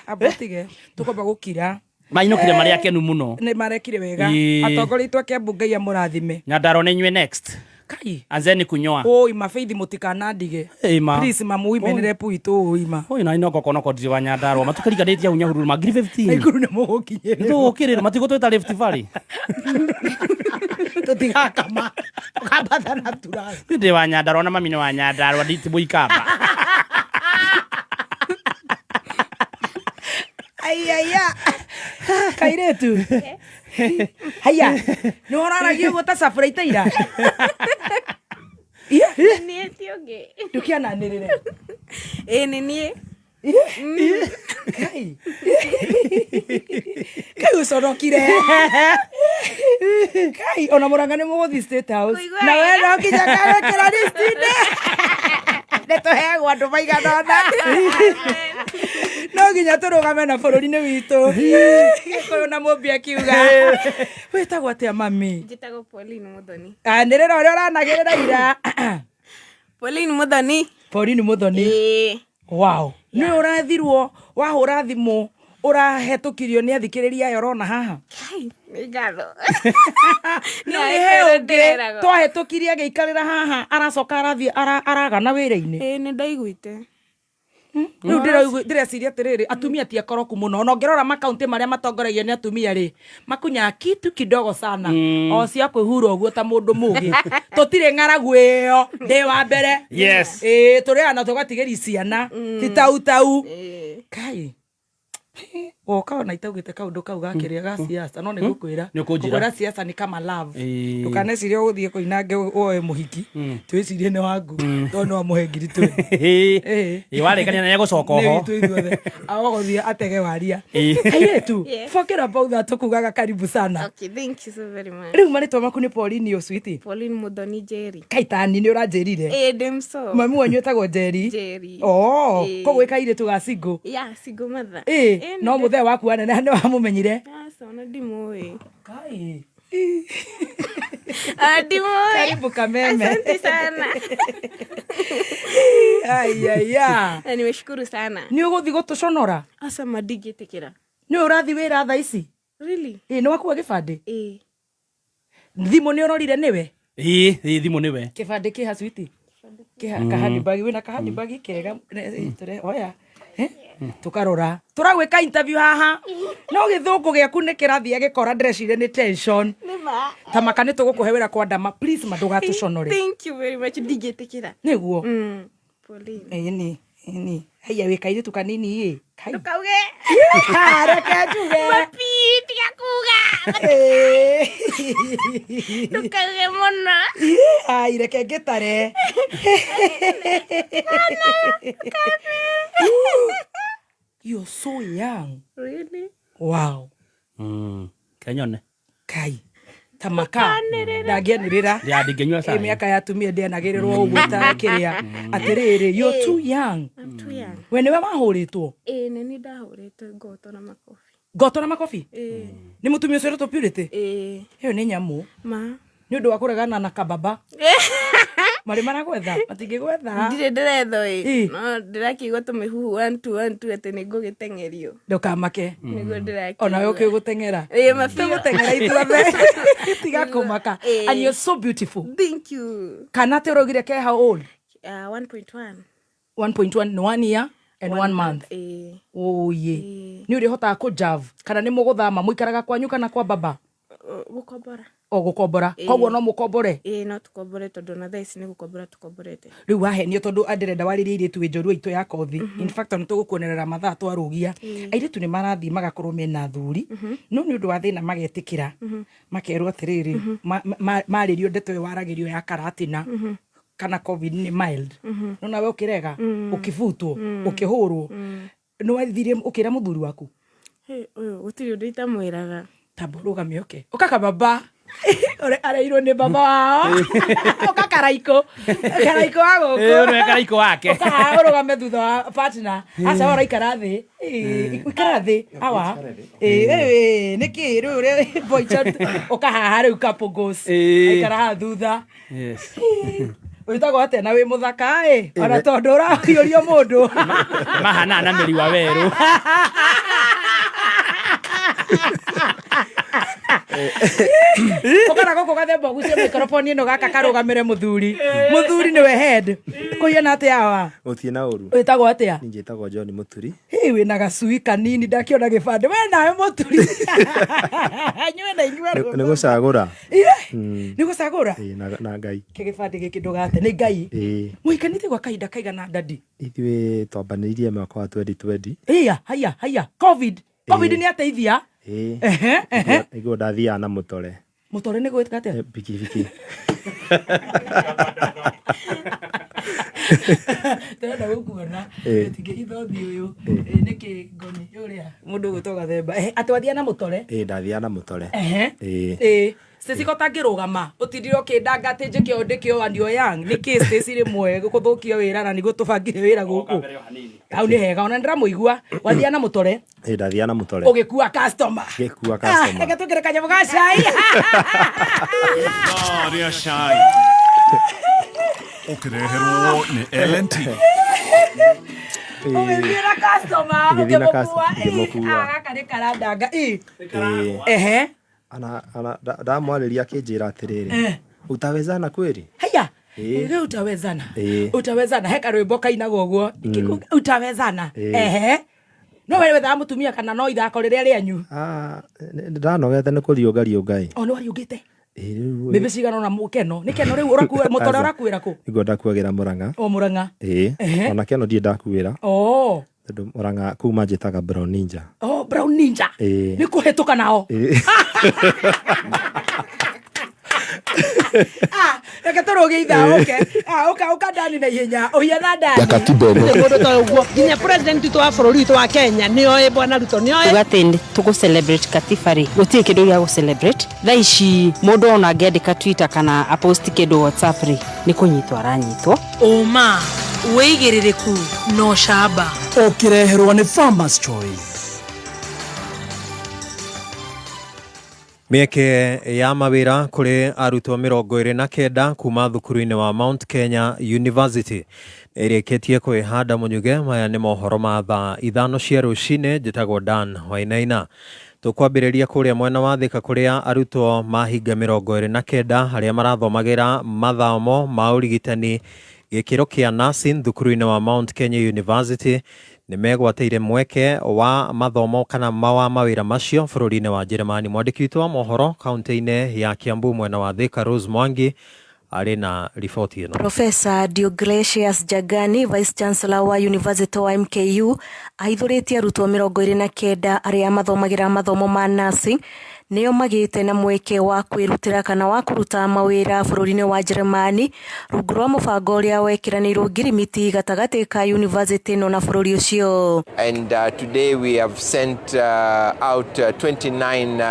abotige tukoba gukira mainokire maria kenu muno ni marekire wega atongoritwe Kiambu Ngai amurathime Nyandaro ni nywe next Kai. Anzeni kunyoa. Oi mafeithi mutikanandige. Please mamuimenere puito oima. Oi na inoko konoko dziwa Nyandarua. Matukariganĩtie unyahururu ma 15. Iguru ne mugokinyere. Ndũgũkĩrĩra matigo tweta Rift Valley. Tutigakama. Ukabata natural. Ndi wa Nyandarua na mami ni wa Nyandarua nditibu ikamba. Ayaya. Kairetu. Haya. No oraragia gota safraita ira. Ni tionge. Tukiana nirire. Ni. Kai. Kai usorokire. Kai ona murangane mugothi State House. Na we no kinyakare kira listine. Neto hegwa andu maigana ona. No ginya turugame na bururi-ini witu. Gikuyu na mumbi akiuga. Wetagwo atia mami? Njitagwo Pauline Muthoni. Ndirira uria uranagirira ira. Pauline Muthoni. Pauline Muthoni. Wow. Ni urathirwo wahura thimu urahetukirio ni athikiriria ayo rona haha. Ngatho. No he twahetukiria geikarira haha aracoka arathie aragana wira-ini. Ni ndaiguite. Riu ndireciria atiriri atumia ti akoroku muno no ngirora makaunti maria matongoragia ni atumia ri makunya kitu kidogo sana o cia kwihura uguo ta mundu mugi tutire ng'aragu iyo ndi wa mbere turi ana tugatigeri ciana titau kai Okana itaugite kaundu kau gakiria ga siasa no nigukwira kukwira siasa ni kama love tukaneciria uthie kuinange oe muhiki twicirie ni wangu tono wa muhengiri tu warekania na gucoka ho agothie atege waria airetu fokera bautha tukugaga karibu sana. Okay, thank you so very much. Riu maritwa maku ni Pauline o sweetie Pauline Muthoni Jerry. Kaitani ni uranjerire demso mami wanyu etagwo Jerry koguo ikairetu ga single single mother no muthe waku anene ni wamumenyire sana ndimoi kai ndimoi karibu kameme. Asante sana. Ayaya nimeshukuru sana. Ni uguthi gutuconora asa madigitikira ni urathi wira tha ici really ni wakuwa gibande thimu ni urorire niwe thimu niwe kibande kiha sweetie kahandi bagi wina kahandi bagi kega tore oya tukarora turagwika interview haha no githungu giaku ni kirathia gikora ndrecire ni tension ta makane tugukuhe wira kwa ndama please madugatuconore. Thank you very much digitikira niguo Pauline ni haya wikaire tukanini kai tukauge reke tuge mapiti akuga tukauge mona ai reke gitare you're so young. Really? Wow. Kenyone kai tamaka ndagianirira ndingenywa sana miaka ya tumia ndianagirirwo uguo ta kiria atiriri you're too young. I'm too young. We niwe wahuritwo? Nini ndahuritwo ngoto na makofi. Ni mutumia ucio to purity hiyo ni nyamu ni undu wa kuregana na kababa mari maragwetha matingigwetha ndiretho no ndirakigwa tumihuhu 1 2 1 2 ati ni ngugitengerio ndukamake niguo ndirakigwa ona we ukigutengera gutengera ithuothe tiga kumaka and you're so beautiful. Thank you. Kana te urogire ke how old? 1.1 1.1 1 year and 1 month. Oh ye ni uri hota ku java kana ni muguthama muikaraga kwanyu kana kwa baba gukombora gukombora koguo no mukombore no tukombore tondu na thaisi ni gukombora tukomborete riu wahenio tondu andirenda wariririe tu njorua itu ya kothi in fact no tugukuonerera mathaa twarugia airetu ni marathi magakorwo mena thuri no ni undu wa thina magetikira makerwo atiriri maririo ndeto waragirio ya karatina kana covid ni mild no nawe ukirega ukivutwo ukihurwo no wathire ukira muthuri waku uyu gutiri undu itamwiraga taburuga mioke ukaka baba ore arairo ni baba wao ukakaraiko wago ore karaiko wake ukaruga methutha wa partner asa ora ikarathi ikarathi awa niki rure boy chat ukahaha riu kapogos ikaraha thutha Witago ate na wi muthaka ona tondu urahiurio mundu mahana na meri wa weru ikara goko gathemba gucia microphone ino gaka karugamire muthuri niwe head kuhiana atia hawa uthie na uru wetagwo atia ninjitagwo John Muturi wina gacui kanini ndakiona gibande we nawe Muturi nywe na inywe ni gucagura ni gucagura na ngai kigibande giki ndugate ni ngai muikanite gwa kaida kaigana dadi ithuĩ twambanirie mwaka wa 2020 haya covid ni ateithia iguo ndathia na mutore ni gwĩtĩka atĩa biki tena gũkuona tige ithothi ũyũ nĩkĩ ngoni ũrĩa mũndũ gũtoga themba atwathia na mutore ndathia na mutore Stacey kotangirugama utindiro kindanga ati njike ondike o andio yang niki Stacey rimwe gukuthukia wira na nigo tubangire wira guku au ni hega ona ndiramuigua wathia na mutore ndathia na mutore ugikua customer ega tukire kanyamu ga cai ria cai ukireherwo ni LNT umethira customer ukimukua agakari karandanga ana ndamwarĩria akĩnjĩra atĩrĩrĩ utawezana kweli haya utawezana heka rwĩmbo kainaga ũguo utawezana no wewe wetha mutumia kana no ithako rĩrĩa rĩanyu ndanogete nĩ kũriũnga no wariũngĩte bebe cigana na mukeno ni keno riu urakuwa motore urakuwira ku igo ndakuagira Murang'a Murang'a ona keno die ndakuwira tondu Murang'a kuma njitaga Brown Ninja Brown Ninja ni kuhetuka nao reke turuge itha uka ndani na ihenya uhiana ndani mundu ta uguo nginya president witu wa bururi witu wa Kenya nioe bwana Ruto nioe tugatende tugu celebrate katifari gutie kindu gya gu celebrate thaici mundu ona ngiandika Twitter kana apost kindu WhatsApp ri ni kunyitwa aranyitwo uma weigiririku no shaba ukireherwa ni Farmers Choice. Mieke ya mawira kuri arutwo 29 kuma thukuru-ini wa Mount Kenya University ĩrĩkĩtie kwĩhanda mũnyuge. Maya nĩ mohoro ma thaa 5 cia rũcinĩ. Njĩtagwo Dan Wainaina. Tukwambĩrĩria kũrĩa mwena wa Thika kũrĩa arutwo mahinga 29 arĩa marathomagira mathomo ma ũrigitani gĩkĩro kĩa nursing thukuru-ini wa Mount Kenya University nimegwateire mweke wa mathomo kana mawa mawira macio bũrũri-inĩ wa Jeremani. Mwandĩki witũ wa mohoro kaunti-inĩ ya Kiambu mwena wa Thika Rose Mwangi arĩ na riboti ĩno. Professor Deogratius Jagani, Vice Chancellor wa University wa MKU, aithũrĩtie arutwo 29 arĩa mathomagira mathomo ma nursing nĩo magĩte na mweke wa kwĩrutĩra kana wa kũruta mawĩra bũrũri-inĩ wa Jeremani rungu rwa mũbango ũrĩa wekĩranĩirwo ngirimiti gatagatĩ ka university ĩno na bũrũri ũcio. And today we have sent out 29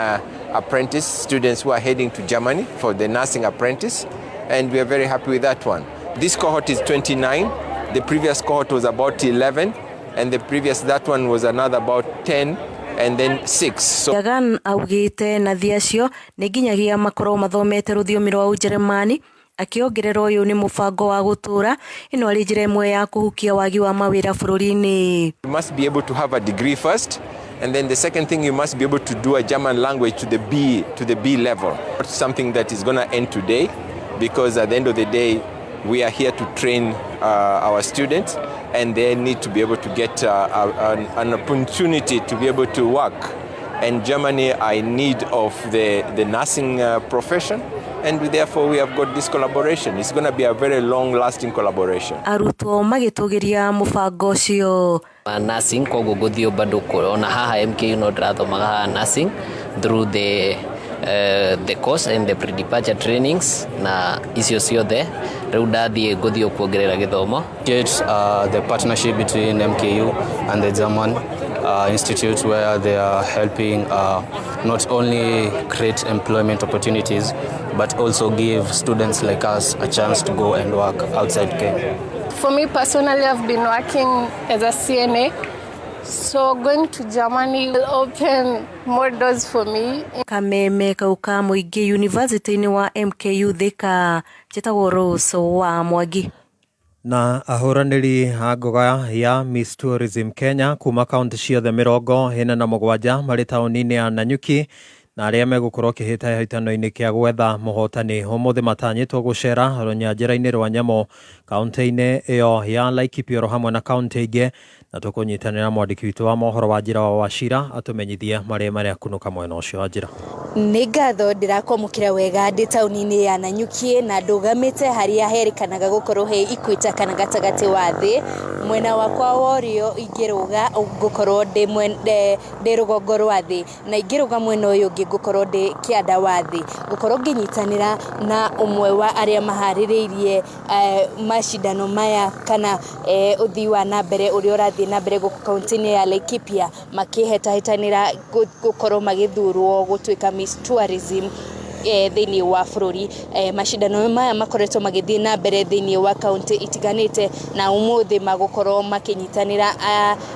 apprentice students who are heading to Germany for the nursing apprentice, and we are very happy with that one. This cohort is 29. The previous cohort was about 11, and the previous that one was another about 10. And then 6. So Jagan augite na thiacio nĩ nginyagia makorwo mathomete rũthiomi rwa Ũjeremani, akiongerera ũyũ nĩ mũbango wa gũtũra ĩno arĩ njĩra ĩmwe ya kũhukia wagi wa mawĩra bũrũri-inĩ. You must be able to have a degree first, and then the second thing you must be able to do a German language to the B level. It's something that is going to end today, because at the end of the day we are here to train our students, and they need to be able to get an opportunity to be able to work. And Germany are in need of the nursing profession, and therefore we have got this collaboration. It's going to be a very long-lasting collaboration. Arutwo magĩtũgĩria mũbango ũcio. Nursing koguo gũthiĩ bado ona haha MKU no ndirathomaga nursing through the course and the pre-departure trainings na icio ciothe riu ndathiĩ ngũthiĩ kuongerera gĩthomo. The partnership between MKU and the German institute, where they are helping not only create employment opportunities but also give students like us a chance to go and work outside Kenya. For me personally, I've been working as a CNA, so going to Germany will open more doors for me. Kameme kauka Muingi University-inĩ wa MKU Thika. Njĩtagwo Rose wa Mwangi. Na ahũranĩri a ngoga ya Miss Tourism Kenya kuma kaunti ciothe 47 marĩ taũni-inĩ ya Nanyuki na aria megukorwo kihita hitano-ini kia gwetha muhotani umuthi matanyitwo gucera runyanjira-ini rwa Nyamo kaunti-ini iyo ya Laikipia hamwe na kaunti ingi na tukunyitanira mwandiki witu wa mohoro wa njira wa Wachira atumenyithie maria kunuka mwena ucio wa njira. Nĩ ngatho ndĩrakwamũkĩra wega ndĩ taũni-inĩ ya Nanyuki na ndũgamĩte harĩa herikanaga gũkorwo he ikwĩta kana gatagatĩ wa thĩ. Mwena wakwa worio ingĩrũga ngũkorwo ndĩ rũgongo rwa thĩ na ingĩrũga mwena ũyũ ũngĩ ngũkorwo ndĩ kĩanda wa thĩ. Ngũkorwo ngĩnyitanĩra na ũmwe wa arĩa maharĩrĩirie macindano maya kana ũthii wa na mbere ũrĩa ũrathiĩ na mbere gũkũ kaunti-inĩ ya Laikipia makĩhĩtahĩtanĩra gũkorwo magĩthurwo gũtuĩka Miss Tourism thĩinĩ wa bũrũri. Macindano maya makoretwo magĩthiĩ na mbere thĩinĩ wa kaunti itiganĩte na ũmũthĩ magũkorwo makĩnyitanĩra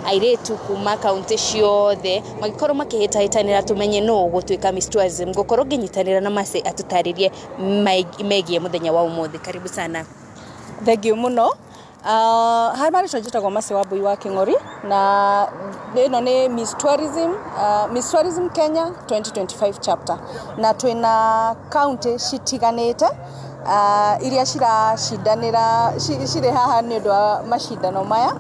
airĩtu kuma kaunti ciothe magĩkorwo makĩhĩtahĩtanĩra tumenye nũ gũtuĩka Miss Tourism. Ngũkorwo ngĩnyitanĩra na Mercy atũtarĩrie megiĩ mũthenya wa ũmũthĩ. Karibu sana. Thengio mũno. Harmani tunajitagwo Mercy Wambui wa King'ori na ĩno nĩ Miss Tourism Kenya 2025 chapter na twina county citiganĩte iria ciracindanĩra cirĩ haha nĩ ũndũ wa macindano maya.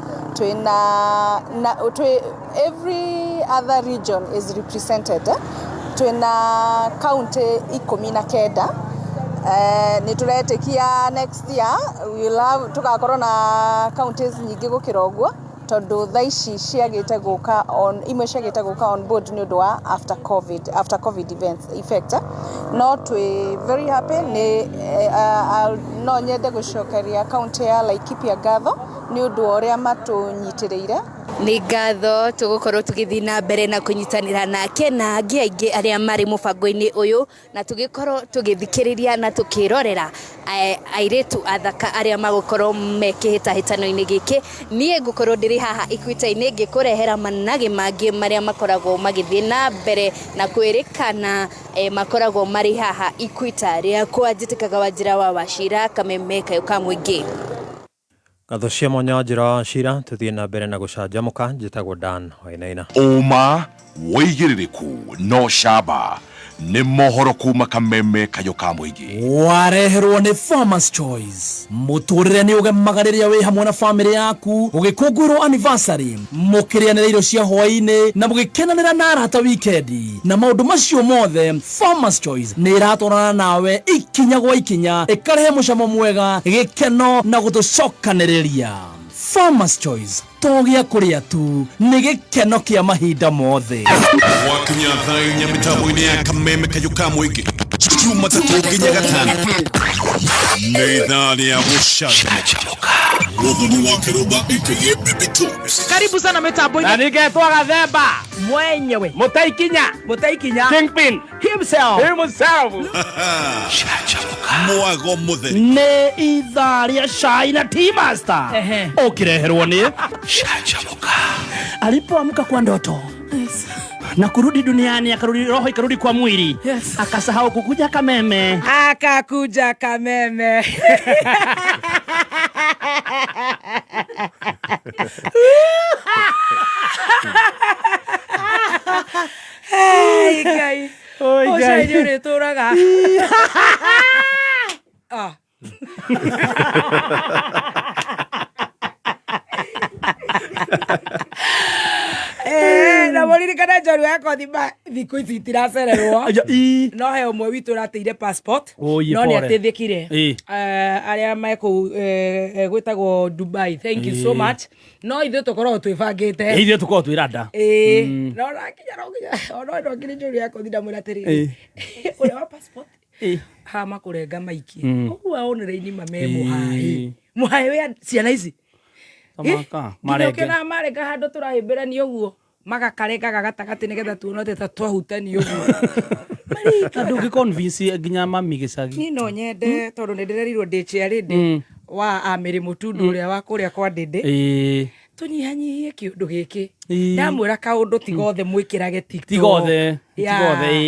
Every other region is represented. Twina county 19 ni turetĩkia next year tugakorwo na counties nyingĩ gũkĩra ũguo tondu thaa ici ciagĩte gũka on board nĩ ũndũ wa after covid effect. No twi very happy no nyende gũcokeria county ya Laikipia ngatho nĩ ũndũ wa ũrĩa matũnyitĩrĩire. Nĩ ngatho tũgũkorwo tũgĩthiĩ na mbere na kũnyitanĩra nake na angĩ aingĩ arĩa marĩ mũbango-inĩ ũyũ na tũgĩkorwo tũgĩthikĩrĩria na tũkĩrorera airĩtu athaka arĩa magũkorwo mekĩhĩtahĩtano-inĩ gĩkĩ. Niĩ ngũkorwo ndĩrĩ haha ikwita-inĩ ngĩkũrehera manage mangĩ marĩa makoragwo magĩthiĩ na mbere na kwĩrĩkana makoragwo marĩ haha ikwita rĩakwa njĩtĩkaga Wanjira wa Wachira Kameme kayo ka mũingĩ. Gatho cia mwanya wa Njira wa Wachira tuthiĩ na mbere na gũcanjamũka. Njĩtagwo Dan Wainaina. Uma wĩigĩrĩrĩku no camba nĩ mohoro kuma Kameme kayo ka mũingĩ. Wareherwo nĩ Farmers Choice. Mũtũrĩre nĩ ũgemaga rĩrĩa wĩ hamwe na famĩlĩ yaku ũgĩkũngũĩrwo anniversary mũkĩrĩanĩra irio cia hwaĩ-inĩ na mũgĩkenanĩra na arata wikendi na maũndũ macio mothe. Farmers Choice nĩ ĩratwarana nawe ikinya gwa ikinya ĩkarehe mũcamo mwega gĩkeno na gũtũcokanĩrĩria. Farmers Choice togĩa kũrĩa tu nĩ gĩkeno kĩa mahinda mothe. Wakinya thaa inya mĩtambo-inĩ ya Kameme kayo ka mũingĩ Jumatatu nginya Gatano nĩ thaa rĩa gũcanjamũka. Mũthoni wa Kĩrũmba aka Bibi Tops. Karibu sana mitambo-inĩ na nĩngetwo Gathemba mwenyewe Mũtaikinya Kingpin himself. Mwago mũtheri nĩ ithaa rĩa cai na Tea Master ũkĩreherwo nĩ alipoamka kwa ndoto na kurudi duniani akarudi roho ikarudi kwa mwili. Akasahau kukuja Kameme. Akakuja Kameme. Hey guy. Oh guy. Oye turaga. Ah. Na moririkana njoru yakwa thikũ ici itiracererwo no he ũmwe witũ ũrateire passport no nĩ ateithĩkire arĩa mekũu gwĩtagwo Dubai. Thank you so much. No ithuĩ tũkoragwo twĩbangĩte ithuĩ tũkoragwo twĩranda no nakinya no ngiri njoru yakwa ndamwĩra atĩrĩrĩ ũrĩa wa passport ha makũrenga maiki ũguo onereini mame mũhaĩ wĩ ciana ici marenga marenga handũ tũrahĩmbĩrania ũguo magakarengaga gatagatĩ nĩgetha tuone ta twahutani ũguo andũ ngĩ-convince nginya mami gĩcagi. Niĩ no nyende tondũ nĩ ndĩrerirwo ndĩciarĩndĩ wa Amĩrĩ Mũtundu ũrĩa wa kũrĩa kwa Ndĩndĩ tunyihanyihie kĩũndũ gĩkĩ ndamwĩra kaũndũ tigothe mwĩkĩrage TikTok tigothe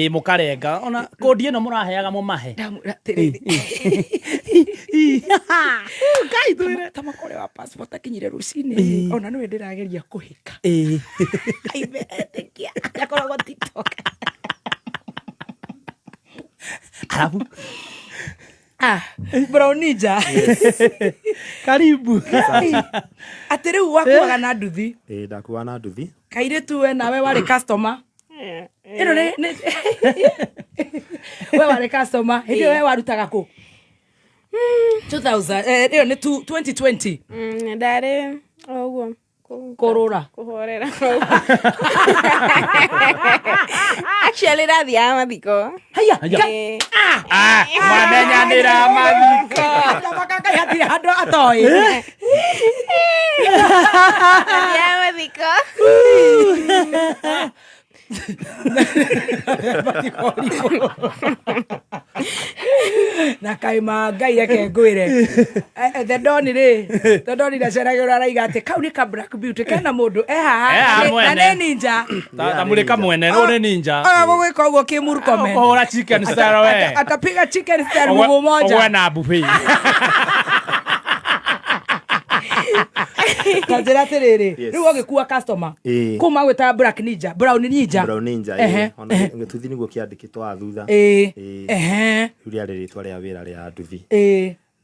mũkarenga ona kodi ĩno mũraheaga mũmahe Ngai twĩre ta makore wa passport akinyire rũcinĩ ona nĩwe ndĩrageria kũhĩka aimetekia yakoragwo TikTok Halafu Brown Ninja. Karibu. Atiri wakuaga na nduthi. Ndakuaga na nduthi. Kaire tu we nawe wari customer. Ino ne we wari customer. Hindi we warutaga ku. 2000 iyo ni 2020. Ndare oguo. Korora. Kuhorera. Actually rathia mathiko. Haya. Manenyanira mathiko. Ndabaka yati hando atoi. Rathia mathiko. Na kaima ngai yake ngwire the doni da ceragura raiga ati kau ni ka Black Beauty kana mundu haha na ne ninja ta mulika mwene no ne ninja gwika uguo ki Murkomen ora chicken style we atapiga chicken style mguu moja ogwe na buffet Kajira terere riu ogikuwa customer kuma gwita Black Ninja Brown Ninja ona ngetuthi niguo kiandikitwa thutha ria ritwa ria wira ria nduthi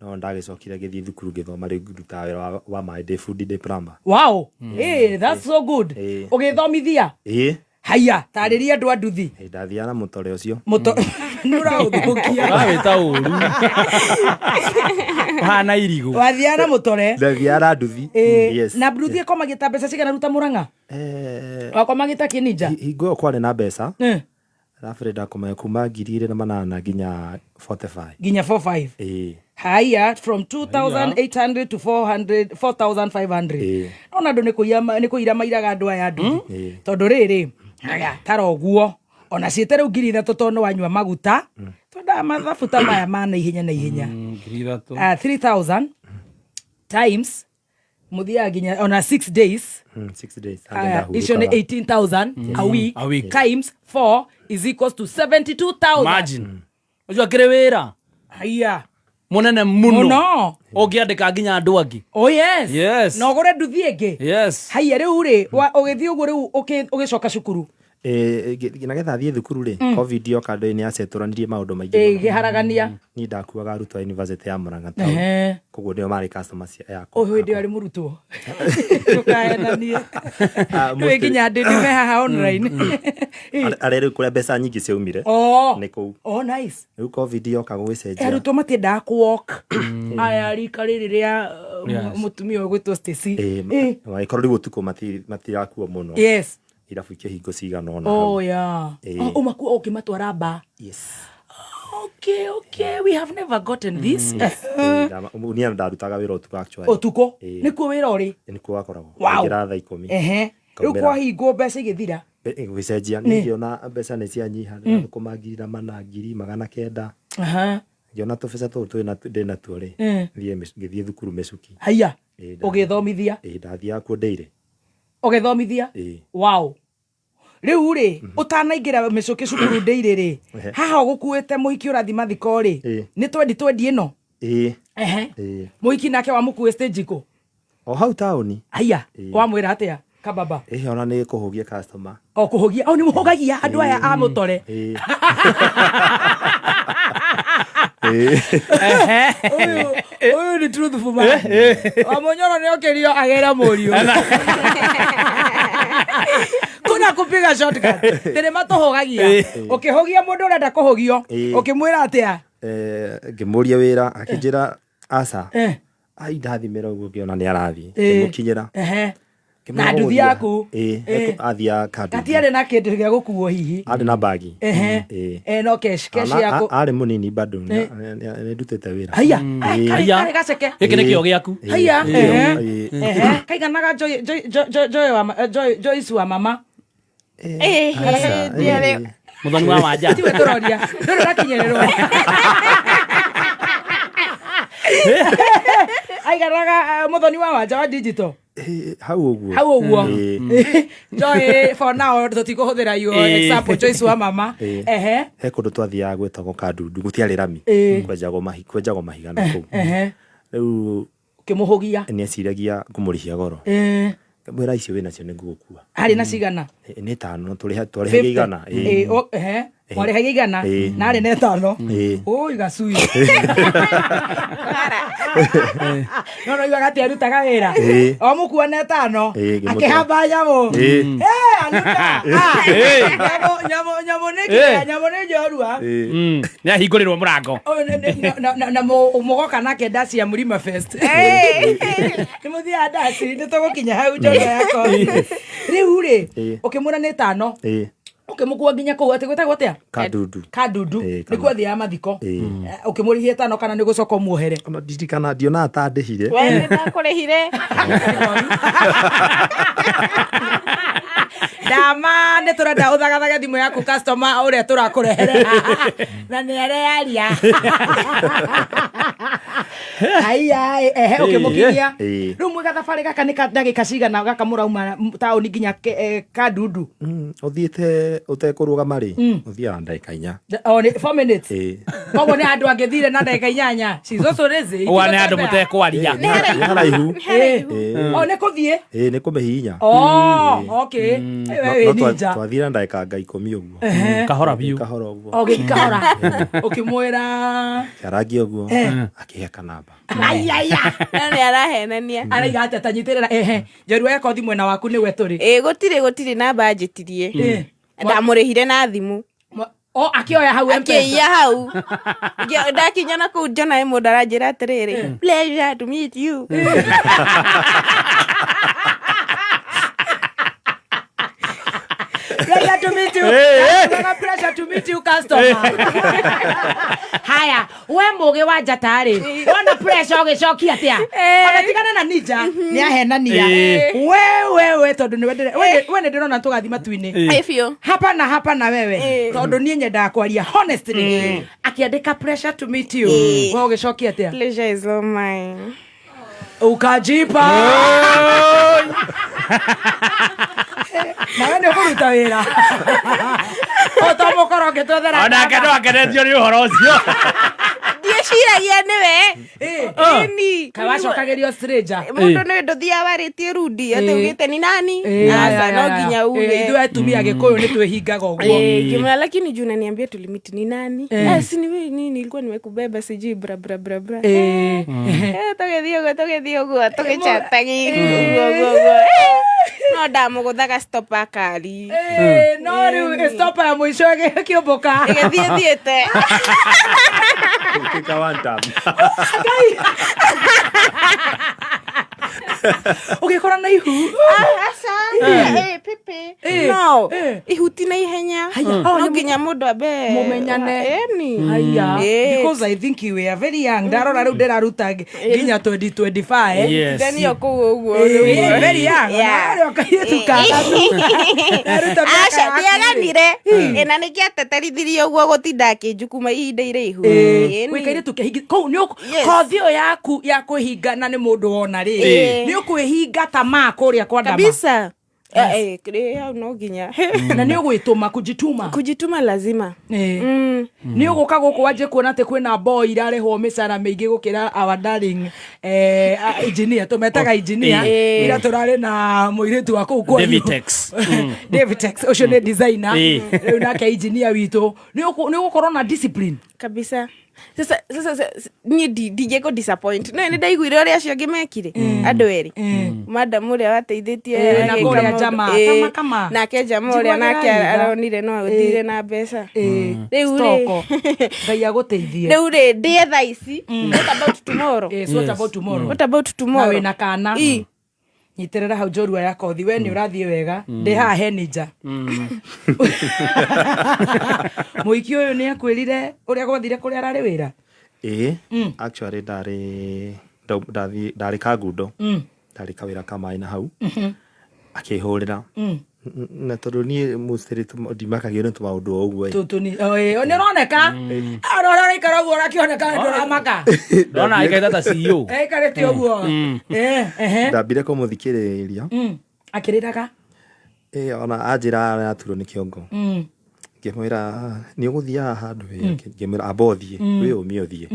no ndagicokire githii thukuru githoma ri nguruta wira wa my day food day plumber. Wow that's so good ugithomithia haya tariria andu anduthi ndathia na mutore ucio nura uthukia wita uru hana irigu wathia na mutore ndathia na nduthi yes na nduthi koma gita mbeca cigana ruta Murang'a wakoma gita Kininja hingo kwari na mbeca Rafreda kuma kuma 2,800 ginya 45 ginya 45 haya from 2,800 to 4,500 ona ndo niko ira mairaga andu aya andu tondu riri haya taroguo ona cietere ngiri 3 tono wanywa maguta tonda mathabuta maya mana ihenya na ihenya 3,000 times muthia ginya ona 6 days 6 days icio ni 18,000 a week times 4 is equals to 72,000 imagine unajua kirewera haya munene muno ungiandika nginya andu angi yes no gore nduthi ingi haya riu ri ugithii uguo riu ugicoka cukuru nagetha thie thukuru ri covid yo kando ni asetoranirie maundu maingi giharagania ni ndakuaga arutwo a university ya Murang'a town koguo ndio mari customers yakwa oyo ndi ari murutwo tukaenanie nginya ndi me haha online arere kuria mbeca nyingi ciaumire ni kuu nice riu covid yo kago gwicenjia arutwo matiendaga kuwalk aya rika riri ria mutumia gwitwo Stacy waikorwo riu tuko matirakuo muno irabu ikihingo cigana ona umakuwa ukimatwara ba okay we have never gotten this unia ndarutaga wira utuko actually utuko nikuo wira uri nikuo wakoragwo ngira thaa 10 riu kwa hingo mbeca igithira gwicenjia ngiona mbeca ni cianyiha kumagirira mana 900 ngiona tubeca twina tuo ri ngithie thukuru mecuki haya ugithomithia ndathia kuo ndeire ugithomithia wow riu ri utanaingira mecuki cukuru ndeire ri haha gukuite muhiki urathi mathiko ri ni 2020 ino muhiki nake wa mukuwe stage ko o hau tauni haya wamwira atia kababa ona ni kuhugia customer kuhugia ni muhugagia andu aya a mutore uyu ni truthful man Wamonyoro ni okerio agera morio kuna kupiga shortcut tere matohogagia ukihogia mundu urenda kuhogio ukimwira atia ngimuria wira akinjira aca ai ndathimira uguo ngiona ni arathi mukinyira na nduthi yaku athia kadi atiare na kindu gia gukuo hihi ari na bagi no cash yaku ari munini bado ni ndutete wira haya gaceke giki ni kio giaku haya kaiganaga Joyce wa mama muthoni wa wanja tiwe turoria ndoro rakinyererwo aiganaga muthoni wa wanja wa digital hau uguo Joy for now tutikuhuthira your example Joyce wa mama he kundu twathiaga gwetagwo Kandundu gutiari rami kwenjagwo mahiga na kuu riu kimuhugia ni aciragia ngumurihia goro mwira icio wina cio ningugukua hari na cigana ni 5 turihe igana Mwari haigana na rĩ netano oi gacui no iba gati arutaga wĩra o mũkuo netano akĩhamba nyamũ nyamũ nĩ njorua nĩ ahingũrĩrwo mũrango na mũgoka nake ndaci ya Mlima Fest nĩ mũthia ndaci nĩ tũgũkinya hau njorua yako rĩu rĩ ũkĩmũra netano ukimukua nginya kuu ati gwetagwo atia kadudu ni kwathia mathiko ukimurihie tano kana ni gucoka muohere ona ndikana ndiona atandihire we ndakurihire dama ne turenda uthagathaga thimu yaku customer uria turakurehere na ni arearia ai ukimukiria riu mwiga thabari gaka ni ndagika cigana gaka murauma tauni nginya kadudu uthiite utekurugama ri uthia ndagika 4 4 minutes koguo ni andu angithire na ndagika 8 cizoco rizi wa ni andu mutekwaria ni haraihu ni kuthie ni kumihinya okay twathire ndagika 10 uguo kahora biu okay kahora ukimwira karangi uguo akiheka namba ni arahenania araiga ati atanyitirira njorua yako thimu mwena waku ni we turi gutiri namba njitirie ndamurihire na thimu akioya hau akioya hau ndakinya na kuu njona ĩmwe ndaranjĩra atĩrĩrĩ pleasure to meet you Pleasure to meet you. Pleasure to meet you, customer. Haya, we muge wa njatari. Ona pressure ugicokia atia. Ona tigana na ninja. Ni ahenania. We tondu ni we ndirona tugathima twini. Ifio. Hapa na wewe. Tondu nie nyenda kwaria honestly. Akiandika pressure to meet you. We ugicokia atia. Pleasure is all mine. Ukajipa. Na wene kuruta wira otomokoroke twethera ona kendo akenetio ni uhoro ucio ndieciragia niwe ni kawacokagerio stranger mundu ni nduthia waritie rudi ati ugite ni nani asa no nginya uge ithu atumia gikuyu ni twihingaga uguo kimya lakini juna niambia tulimiti ni nani si ni wewe nini nilikuwa nimekubeba siji bra tugethio uguo tugichatagi no ndamuguthaga stop akari no riu stop ya mwisho kiumbuka igithiete kikawanta ugikora na ihu pepe no ihuti na ihenya no nginya mundu ambe mumenyane haya because I think you were very young ndarora riu ndiraruta nginya 2025 then yo kuo uguo very young naro kayetuka acha ndiaganire ena nikiateterithirie uguo gutinda kinjukuma ihinda iraihu wikaire tukihinga ko nyo kothio yaku ya kuhingana ni mundu wona ri ni ukwihinga tamaa kuria kwa ndama kabisa kile no ginya na ni ugwituma kujituma lazima ni uguka guku waje kuona te kwina boy irarehwo micara meigi gukira our darling engineer tumetaga engineer ira turare na muiritu wa kuu kwa Davitex ucio ni designer riu nake engineer witu ni ugukorwo na discipline kabisa sasa ni DJ ko disappoint no ni ndaiguire uri acio ngimekire andu eri madam uri wateithitie na kuria jama kama na ke jama uri nake aronire no aguthire na mbeca riu ri ngai aguteithie riu ri ndietha ici what about tomorrow what about tomorrow na kana nyitirira hau njorua ya kothi we ni urathie wega ndi haha henija muiki uyu ni akwirire uria gwathire kuria arari wira actually ndari kagundo ndari kawira kama ina hau akihurira na tondu ni musteri ndimakagira ntu maundu oguo tutuni ni roneka arora ikara uguo rakioneka ndoramaka ndona aikaita ta CEO karete uguo ndambire kumuthikiriria akiriraga ona ajira aturwo ni kiongo ngimwira ni uguthia handu ngimwira abothie we umiothie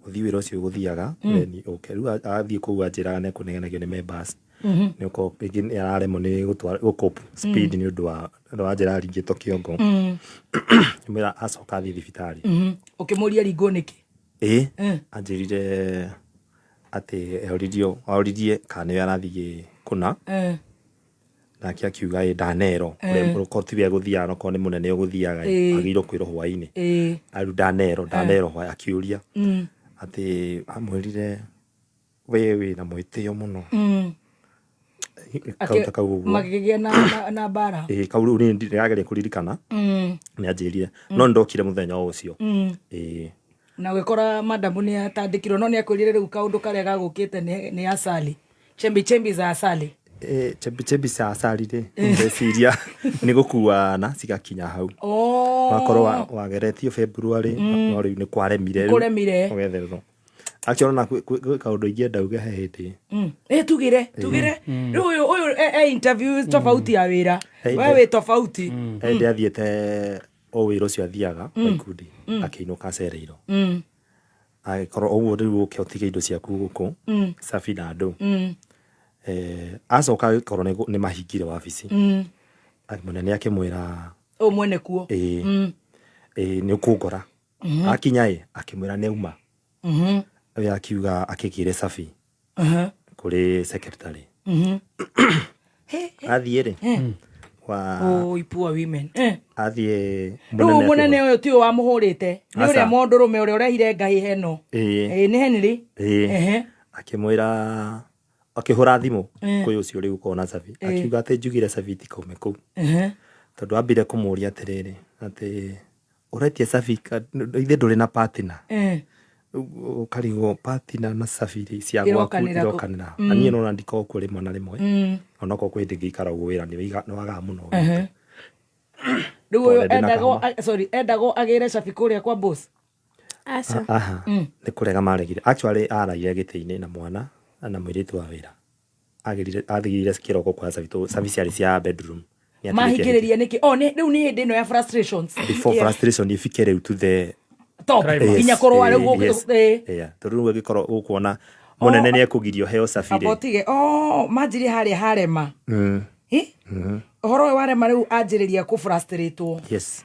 uthi wira ucio guthiaga ni okay ru athie ku ajira ne kunenganagio ni members niko pengine yararemo ni gutwara gukopu speed ni undu wa njira ringito kiongo mira acoka thi thibitari ukimuria ringo niki anjirire ati oririe kana yarathie kuna nake akiuga ndanero uko tibia guthia no ko ni munene uguthiaga agiro kwiro hwaini aru ndanero hwa akiuria ati amwirire wewe na mwitio muno magigia na bara kauru ni ndirageria kuririkana ni anjirire no ndokire muthenya ucio na gwikora madamu ni atandikirwo no ni akwirire riu kaundu karia gagukite ni asali chembi za asali chembi za asali ndeciria ni gukuana cigakinya hau wakorwo wageretio February no riu ni kwaremire ugetherero actually na kaundu ingi ndauga he hindi tugire uyu interview tofauti ya wira wewe tofauti ndi athiete o wira ucio athiaga ikundi akiinuka cereiro agikorwo uguo riu ukiotige indo ciaku guku safi na andu acoka agikorwo ni mahingire wabici munene akimwira mwene kuo ni ukungora akinya akimwira ni uma akiuga akigire safi kuri secretary athiere ipua women athie munene uyu ti wa muhurite ni uria mondurume uria urehire ngai heno ni Henry akimwira akihura thimu kwi ucio riu kona safi akiuga ati njugire safi ti kaume ku tondu ambire kumuria atiriri ati uretie safi ithe nduri na partner ukarigo partner na safiri cia gwaku irokanira na niĩ no ndiko kuri mwana rimwe ona ko kwindi ikara gwira ni waga muno riu endago agire safi kuria kwa boss ni kurega maregire actually araire giti-ini na mwana na mwiritu wa wira athigire kiroko kwa safi ciari cia bedroom mahingiriria niki riu ni hindi no ya frustrations before frustration ifike riu to the top inya korwa riu tondu riu gikorwo ukuona munene ni ekugirio heo safiri abotige manjiri haria harema horo warema riu anjiriria ku frustratewo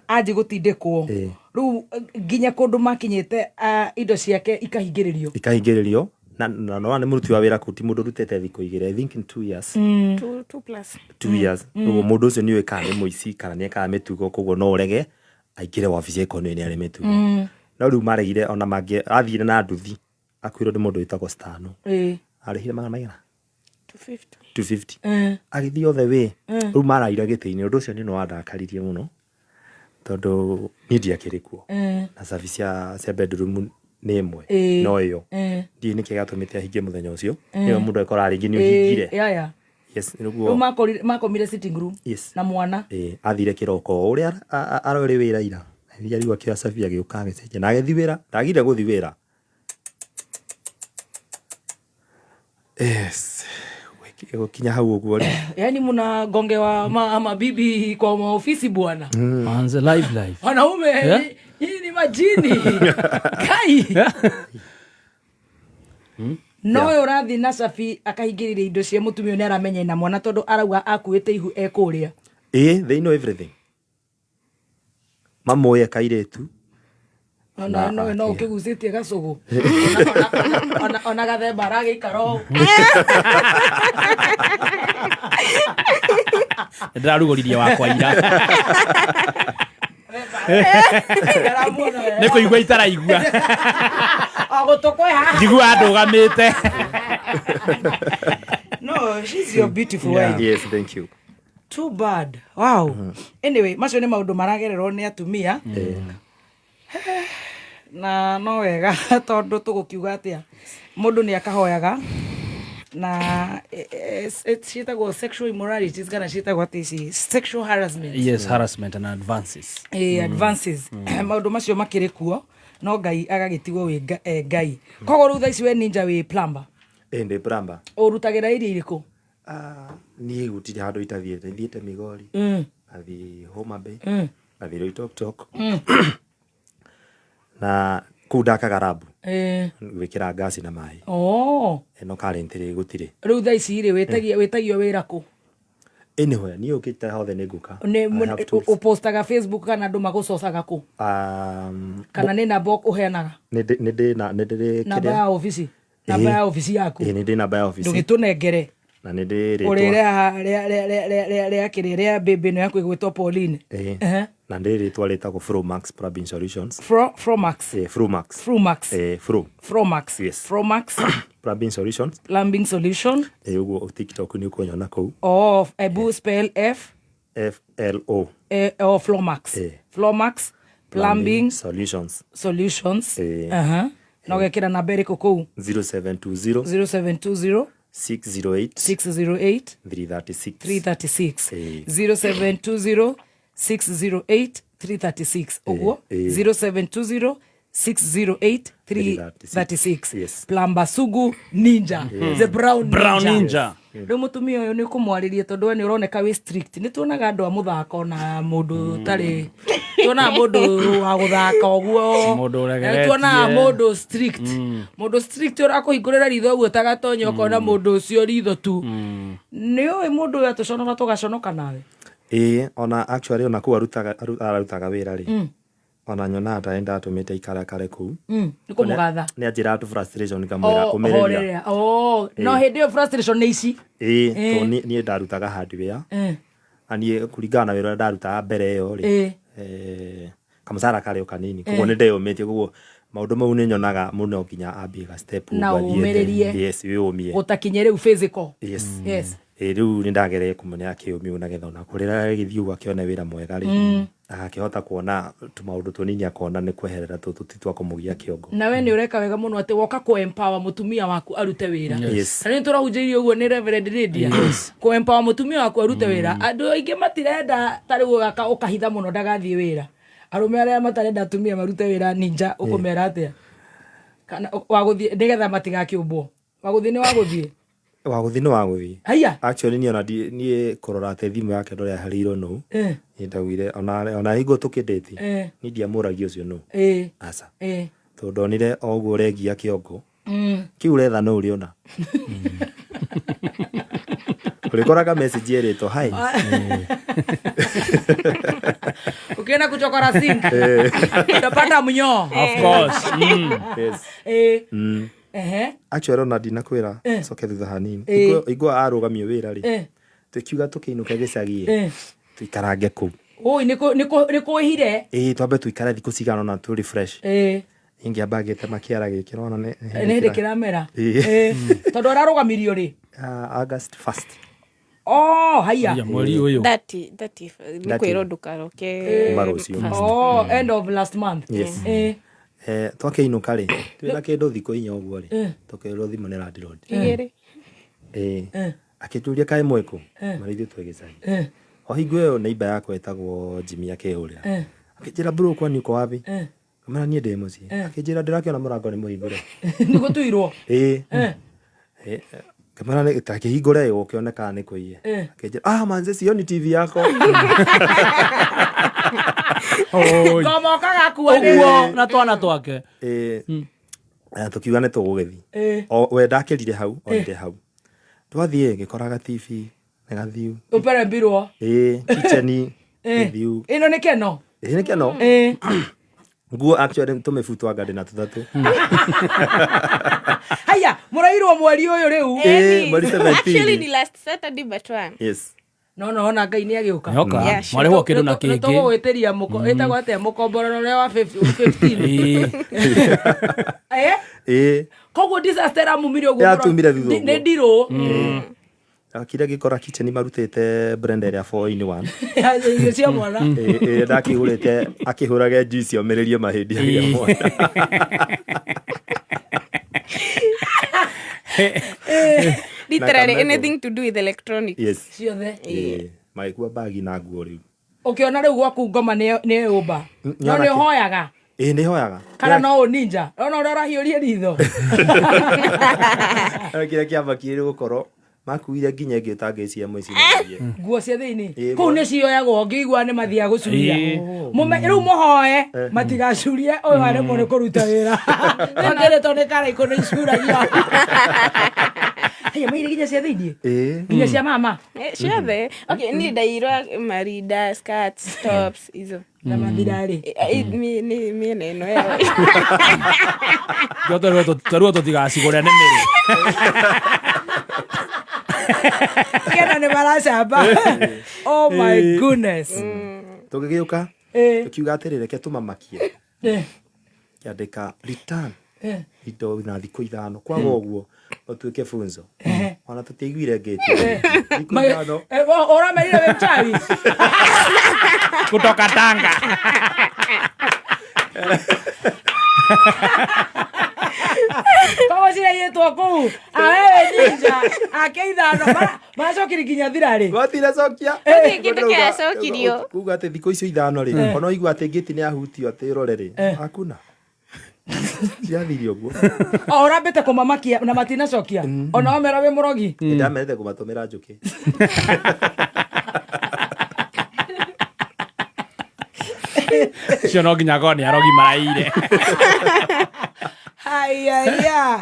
anji gutindikwo riu nginya kundu makinyite indo ciake ikahingiririo na no ni muruti wa wira kuti mundu rutete thiko igire I think in 2 years 2 years ugo mundu ucio ni wekane muici kana ni eka mitugo koguo no urege aingire wabici ekono ni ari mitugo no riu maregire ona mangi athire na nduthi akwirwo ni mundu witagwo Stano arihire magana 250 agithii othe we riu maraira giti-ini undu ucio ni no andakaririe muno tondu ni ndiakirikuo na service cia bedroom ni imwe no iyo ndi ni kigatumite ahingie muthenya ucio niyo mundu ekora ringi ni uhingire yes niguo makomire sitting room na mwana athire kiroko uria arori wira ira iria riu akira safi agiuka agicenje na agithi wira ndagire guthi wira kinya hau uguo yani muna gonge wa mabibi kwa maofisi bwana manze live wanaume hii ni majini kai no urathi na safi akahingirire indo cia mutumio ni aramenya ina mwana tondu arauga akuite ihu ekuria they know everything mamoya kairetu no ukigucitie gacugu ona gathemba aragikaro ndarugoririe wakwa ira nä kå igua itaraigua njigua ndågamä No, she's your beautiful wife. Yes, thank you. Too bad. Wow. Anyway, macio nä maå ndå maragererwo nä atumia na no wega tondå tå gå kiuga atä a må ndå nä akahoyaga na ciitagwo sexual immorality kana ciitagwo atä sexual harassment. Yes, harassment and advances. Advances. Maå ndå macio makä rä kuo no ngai agagä tigwo wä ngai koguo rä u thaici we ninja wä plumber. Ndä plumber. Å rutagä ra irio irä kå? Niä gutirä handå itathiäte thiäte Migori ngathi Homa Bay ngathi Loitoktok na ndakaga rabu gwikira gasi na mai no current ri gutire riu thaa ici ri wetagio wira ku anywhere ni ukite hothe ni nguka upostaga Facebook kana andu magucocaga ku kana ni namba uheanaga ni namba ya ofisi yaku ni ndi namba ya ofisi ndugitunengere na ni ndi ria ria bebe no yaku igwitwo Pauline na ndi ritwa ritagwo Fromax Plumbing Solutions Fromax yes Plumbing Solution uguo TikTok ni ukunyona kuu ebu spell FLO Flomax Plumbing Solutions no gekira namba iriku kuu 0720 608 336 0720 608 336 uguo 0720 608 336 Plumber Sugu Ninja the brown ninja riu mutumia uyu ni kumwariria tondu ni uroneka wi strict ni tuonaga andu a muthako na mundu tari tuonaga mundu wa guthaka uguo tuonaga mundu strict urakuhingurira ritho uguo tagatonya ukona mundu ucio ritho tu ni uyu mundu uyu atuconora tugaconoka nawe ona actually ona ku arutaga wira ri ona nyona ataenda atumite ikara kare ku ni kumugatha ni ajira tu frustration kamwira umereria no hindi frustration ni ici to ni ndarutaga hardware ani kuringana na wira ndarutaga mbere yo ri kamsara kare kanini kugo ni ndeyumite kugo maundu mau ni nyonaga muno nginya ambie ga step na umererie yes we umie utakinyere u physical yes riu ni ndagereye kumenya kiumio na getha na kurira githiu akione wira mwega ri akihota kuona tumaundu tunini akona ni kweherera tutu titwa kumugia kiongo na we ni ureka wega muno ati woka ku empower mutumia waku arute wira na ni turahunjirie uguo ni Reverend Lydia ku empower mutumia waku arute wira andu aingi matirenda tari gugaka ukahitha muno ndagathie wira arume aria matarenda atumia marute wira ninja ukumera atia kana waguthie nigetha matigakiumbwo waguthie ni waguthie haya actually ni korora te thimu yake ndore hariro no ndawire ona higo tukindeti ni ndiamuragia ucio no asa to ndonire oguo regia kiongo kiu retha no uriona urikoraga message yerito hai ukienda kuchokora sink utapata mnyo of course actually ona ndina kwira soke thutha hanini igwa arugamio wira ri tukiuga tukiinuka gicagie tuikarange ku niko hire twambe tuikare thiku cigana na tu refresh ingi abagite makiara gikira ona ne ndikira mera tondu ararugamirio ri August 1st haya mweri uyu dati ni kwiro ndukaroke end of last month yes twakeinuka ri twina kindu thiku inya uguo ri tukirwo thimu ni landlord igiri akituria kai mweko marithio twegecani o hingwe neighbor yakwa etagwo Jimmy Akehuria akijira bro kwani uko wapi kamera nie ndemo ci akijira ndirakiona murango ni muhingure niko tuirwo kamera ni takihingure yo ukioneka ni kuiye akijira manze sioni TV yako kama kagakuwa uguo na twana twake tukiuga ni tugugethi we ndakirire hau onde hau twathie ngikoraga TV negathiu upere mbirwo kitchen thiu ino ni keno nguo actually tumefutwa ngadi na tuthatu haya murairwo mweri uyu riu mweri 17 actually ni last Saturday but one yes no ona ngai ni agiuka marehwo kindu na kingi to gwitiria muko etagwo ate mukombororo ule wa 15 koguo disaster amumirio guo ni ndiro akira gikora kitchen marutite blender ya 4 in 1 cio mwana ndakihurite akihurage juice omererie mahindi ya mwana literally anything to do with electronics yes ciothe maikuwa bagi na nguo riu ukiona riu gwaku ngoma ni umba no ni hoyaga ni hoyaga kana no ninja ona urahiurie ritho kira kiamba kiri gukoro makuire nginya ingĩ ũtangĩcia mũici nguo cia thĩinĩ kũu nĩ cioyagwo ngĩigua nĩ mathiaga gũcuria rĩu mũhoe matigacurie ũyũ aremwo nĩ kũruta wĩra ongeretwo nĩ karaikũ nĩ icuragio haya maire nginya cia thĩinĩ nginya cia mama ciothe okay ni ndairwa marinda skirts tops hizo na mathirari mie neno yao twaruo tũtigacigũre nĩ mĩrĩ kena nĩ maracamba oh my goodness tũgĩgĩũka tũkiuga atĩrĩ reke tũmamakie kĩandĩka return indo na thikũ ithano kwaga ũguo ũtuĩke funzo ona tũtiaiguire ngĩti thikũ ithano ũramerire wĩ mchawi kutoka Tanga Kama sila yetu kuu awewe ninja akeithano macokiri nginya thirari watira sokia kindu kia sokirio kuga ati thikũ icio ithano ri ona igua ati ngiti ni ahutio ati rorere hakuna ciathirio guo urambite kumamakia na matina cokia ona omera we murogi ndamerete kumatumira njuki cio no nginya goni arogi maraire Hi.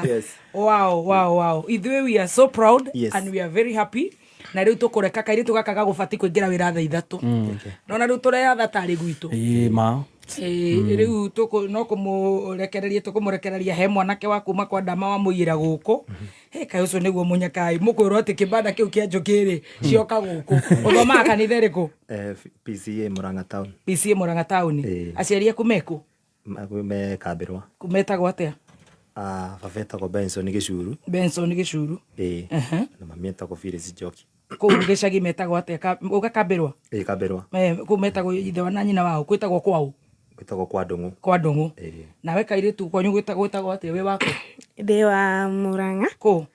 Yes. Wow. Either we are so proud yes. and we are very happy. Na riu tukureka kairitu gaka gagubati kuingira wira thaa 3. Nona riu tureatha tari gwitu. Ma. Riu no kumurekereria he mwanake wa kuma kwa ndama wa muira guku. Kai ucio niguo munyakai mukwiro ati kibanda kiu kia njukiri cioka guku. Uthoma kanitha riku? PCA Murang'a Town. PCA Murang'a Town. Aciari aku meku? Me Kabirwa. Kumetagwo atia? Baba Benson Gicuru. Benson Gicuru. Na mami etagwo Phyllis Njoki. Kuu gicagi metagwo atia? Uga Kabirwa? Kabirwa. Kuu metagwo ithe wa nyina wao kwitagwo kwao? Kwitagwo kwa Ndungu. Kwa Ndungu. Nawe kairitu kwanyu gwitagwo atia we wako? Ndi wa Murang'a. Kuu?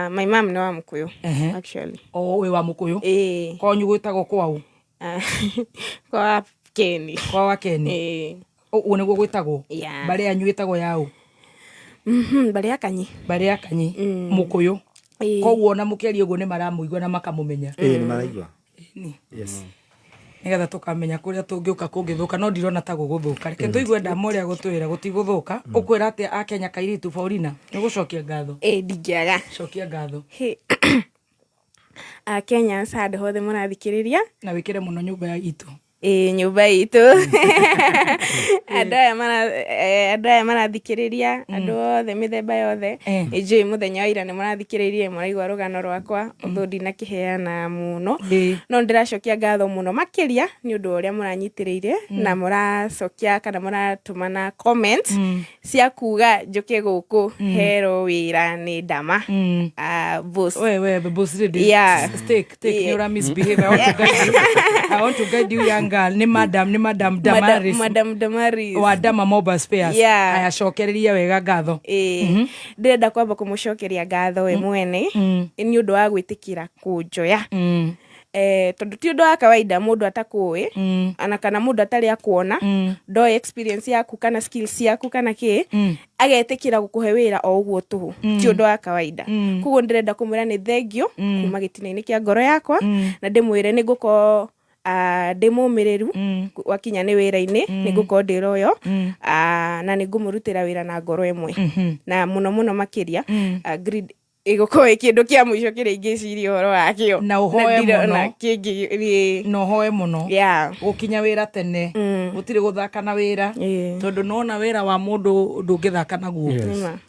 My mom ni wa Mukuyu actually. We wa Mukuyu? Kwanyu gwitagwo kwao? Kwa Keni. Kwa Wakeni. Uo niguo gwitagwo? Bari anyu gwitagwo yao? Bari akanyi. Bari akanyi. Mukuyu. Koguo na mukiari uguo ni maramuigua na makamumenya. Ni maraigua. Yes. Nigetha tukamenya kuria tungiuka kungithuka no ndirona ta guguthuka. Reke tuigue ndamoria gutwira gutiguthuka. Ukwira ati Akenya kairitu Paulina ni gucokia ngatho. Ndingiaga. Cokia ngatho. Akenya sad hothe murathikiriria na wikire muno nyumba ya itu. Nyumba itu andaya marathikiriria andu othe mithemba yothe ijui muthenya ira ni marathikiririe muraigua rugano rwakwa uthundi na kiheana muno no ndiracokia ngatho muno makiria ni undu uria muranyitiriire na muracokia kana muratumana comments cia kuga njuke guku hero wira ni ndama boss we boss ready take ni ura misbehave I want to guide you young girl ni madam Damaris wa Dama Mobile Spares aya cokereria wega ngatho ndirenda kwamba kumucokeria ngatho we mwene ni undu wa gwitikira kunjoya tondu ti undu wa kawaida mundu atakui ana kana mundu atari akuona do experience yaku kana skills yaku kana ki agetikira gukuhe wira o uguo tu ti undu wa kawaida kuguo ndirenda kumwira ni thengio kuma gitinaini kia ngoro yakwa na ndimwire ni nguko ndimumireru wakinya ni wira-ini ni nguko ndiroyo na ni ngumurutira wira na ngoro imwe na muno makiria grid igukoi kindu kia mwisho kire ingiciria horo wakio na uhoe muno na kingi no hoe muno gukinya wira tene gutire guthaka na wira tondu nona wira wa mundu ndungithaka naguo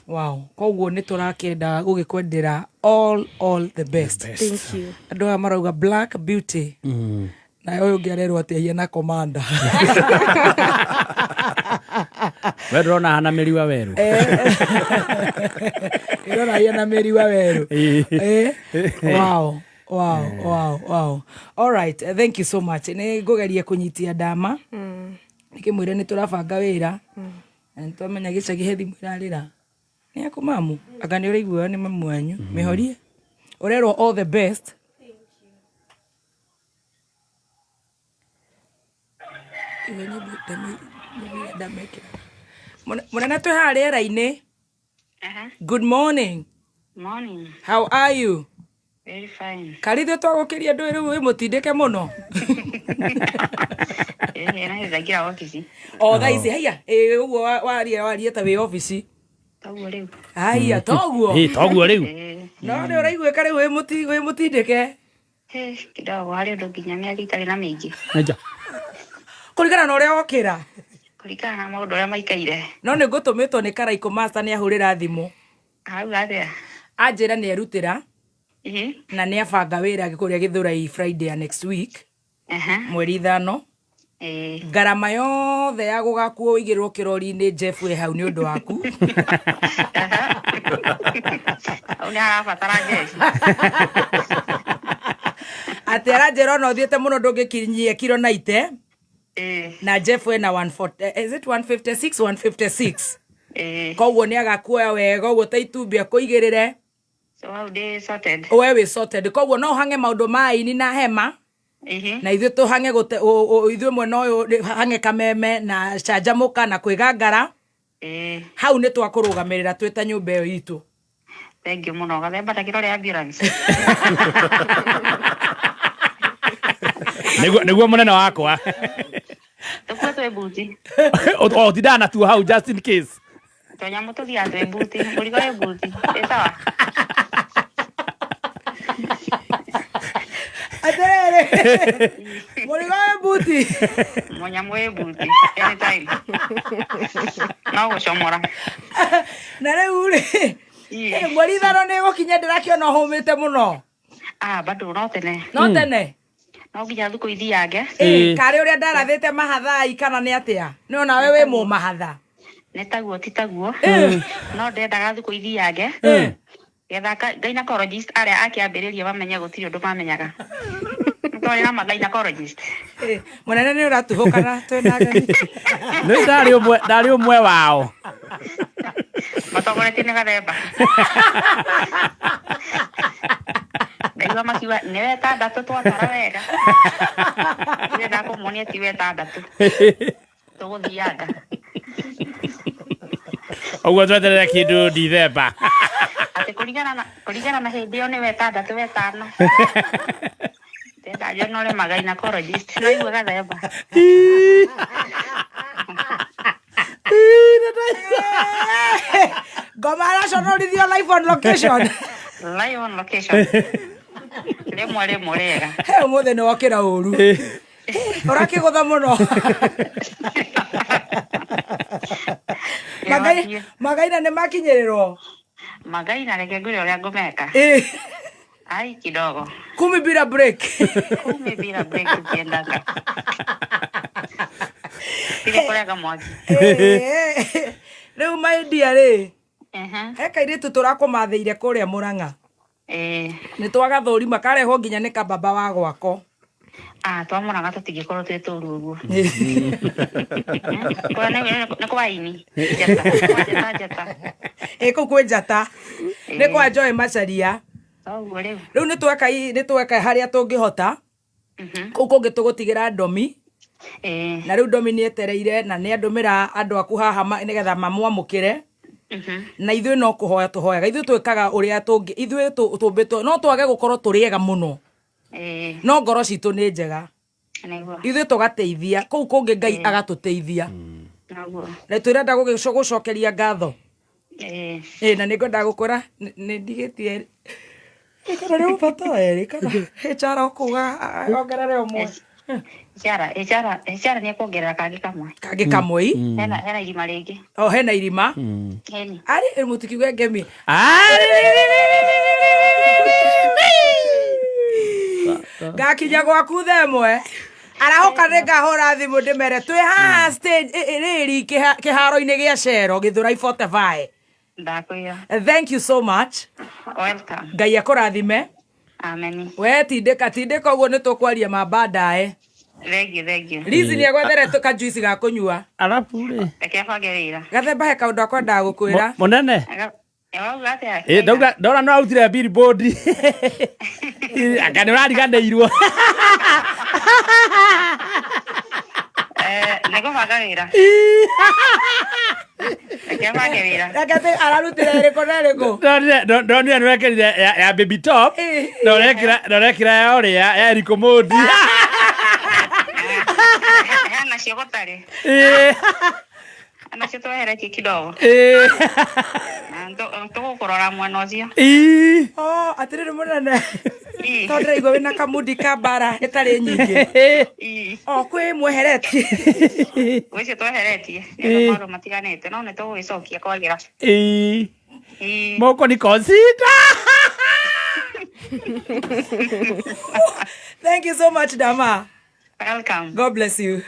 wow koguo ni turakenda gugikwendera all the best. Thank you. Andu aya marauga Black Beauty na uyu ngererwo ati hiena commander we ndona hana meriwa weru ndona hiena meriwa weru wow all right thank you so much ni ngugeria kunyitia ndama nikimwire ni turabanga wira na twamenya gicagi he thimu irarira ni akumamu agani uraigua ni mamu wanyu mihorie urerwo all the best. Munana twi haria raini. Good morning. Morning. How are you? Very fine. Karitho twagukiria ndu riu wi mutindike muno. Na ngiagira office. O thaici haya uguo waria ta wi office. Toguo riu. Haya toguo. Toguo riu. No ni uraiguika riu wi mutindike. Kidogo hari undu nginya miaka itari na mingi. Aja. Kurigana na uria wokira. Kurigana na maundu uria maikaire. No ni ngutumitwo ni Karaiko Master ni ahurira thimu. Hau atia. Anjira ni erutira. Na ni abanga wira agikuria Githurai Friday ya next week. Mweri 5. Garama yothe ya gugakuo igirwo kirori-ini Jeff we hau ni undu waku. Au ni arabatara Jeff. Atera jero no thiete muno ndungikinyia kilo 90. Na Jeff we na 140. Is it 156 156? Koguo ni agakuoya wega uguo ta itumbia kuigirire. So how they sorted? We sorted. Koguo no hange maundu maini na hema. Na ithuĩ tũhange ithuĩ mwena ũyũ hange kameme na canjamuka na kwĩgangara. Hau nĩ twakũrũgamĩrĩra twĩ ta nyũmba ĩyo itũ. Thank you muno. Gathemba ta kĩrore ambulance. Nĩguo mũnene wakwa. Tũkue twĩ mbuti. O tidana tu hau just in case. Tonyamũ tũthia twĩ mbuti. Mũrigo wĩ mbuti. Ĩ sawa. Atere. Mũrigo wĩ mbuti. Mũnyamũ wĩ mbuti. Anytime. No gũcomora. Na rĩu rĩ. Mweri 5 nĩ gũkinya ndĩrakĩona ũhũmĩte mũno. Bado no tene. No tene. No nginya thukũ ithiange. Karĩ ũrĩa ndarathĩte mahatha kana nĩ atĩa? No nawe wĩ mũ mahatha. Nĩ taguo ti taguo. No ndendaga thukũ ithiange. Getha gynecologist arĩa akĩambĩrĩria bamenye gũtirĩ ũndũ mamenyaga. Twarĩ na gynecologist. Mũnene nĩ ũratũhũkana twĩna ageni. Nĩ ndarĩ ũmwe wao. Matongoretie nĩ Gathemba. Ndaigua makiuga nĩ wetandatũ twatara wega. Ndĩrenda kũmuonia ti wetandatũ. Tũgũthianga. Ũguo tweterere kĩndũ Dithemba. Atĩ kũringana na hĩndĩ ĩyo nĩ wetandatũ wetano. Ndenda njo nore gynecologist. No igua Gathemba. Ngoma araconorithio live on location. Live on location. Rĩmwe rega. He ũmũthĩ nĩ wokĩra ũru. Ũrakĩgũtha mũno. Magaina nĩ makinyĩrĩrwo. Magaina reke ngũre ũrĩa ngũmeka. Ai kidogo. 10 bila break. 10 bila break ukiendaga. Pige kolega mwaki. Rĩu my dear rĩ. He kairĩtu tũrakũmathĩire kũrĩa Mũrang'a. Nĩ twagathũrima karehwo nginya nĩ kababa wa gwako. Twa Mũrang'a tũtingĩkorwo twĩ tũru ũguo. Nĩ kwa ini. Njata. Kũu kwĩ njata. Nĩ kwa Joy Macharia. Rĩu nĩ tweka harĩa tũngĩhota. Kũu kũngĩ tũgũtigĩra Ndomi. Na rĩu Ndomi nĩ etereire na nĩ andũmĩra andũ aku haha nĩgetha mamwamũkĩre. Na ithuĩ no kũhoya tũhoyaga. Ithuĩ twĩkaga ũrĩa tũngĩ. Ithuĩ tũmbĩtwo no twage gũkorwo tũrĩega mũno. No ngoro citũ nĩ njega. Ithuĩ tũgateithia. Kũu kũngĩ Ngai agatũteithia. Na twĩrenda gũcokeria ngatho. Na nĩ ngwenda gũkũra nĩ ndigĩtie. Kana rĩu bata erĩ kana HR okuga ongerere ũmwe. HR nĩ kuongerera kangĩ kamwe. Kangĩ kamwe. Hena irima rĩngĩ. Hena irima. Arĩ mũtikiuge ngemi. Gakinya gwaku themwe. Arahoka ngahora thimũ ndĩmere twĩ haha stage rĩrĩ kĩharo-inĩ gĩa Cero Githurai 45. Thank you so much. Welcome. Ngai akũrathime. Amen. We tindĩka ũguo nĩ tũkwaria mambandae. Thank you. Lizi nĩ agwethere tũka juice ga kũnyua. Arabu rĩ. Reke bange wĩra. Gathemba he kaũndũ akwendaga gũkwĩra. Mũnene. Wauga atĩa? Ndora no autire billboard. Anga nĩ ũrariganĩirwo. Nego magagira. Magagira. Akate ararutira ereko nereko. Don't ya baby top. Dorekira ya ore ya Eriko Modi. Ana shogotare. Ana shoto era kidogo. Ndo korora mwana ucio. Oh, atirire munene. Tondre igwe wina kamudi kabara etari nyingi. Oh, kwe mwehereti. Wewe tweheretie. Ndio maro matiganete no neto gwicokia kwagira. Moko ni consider. Thank you so much, Dama. Welcome. God bless you.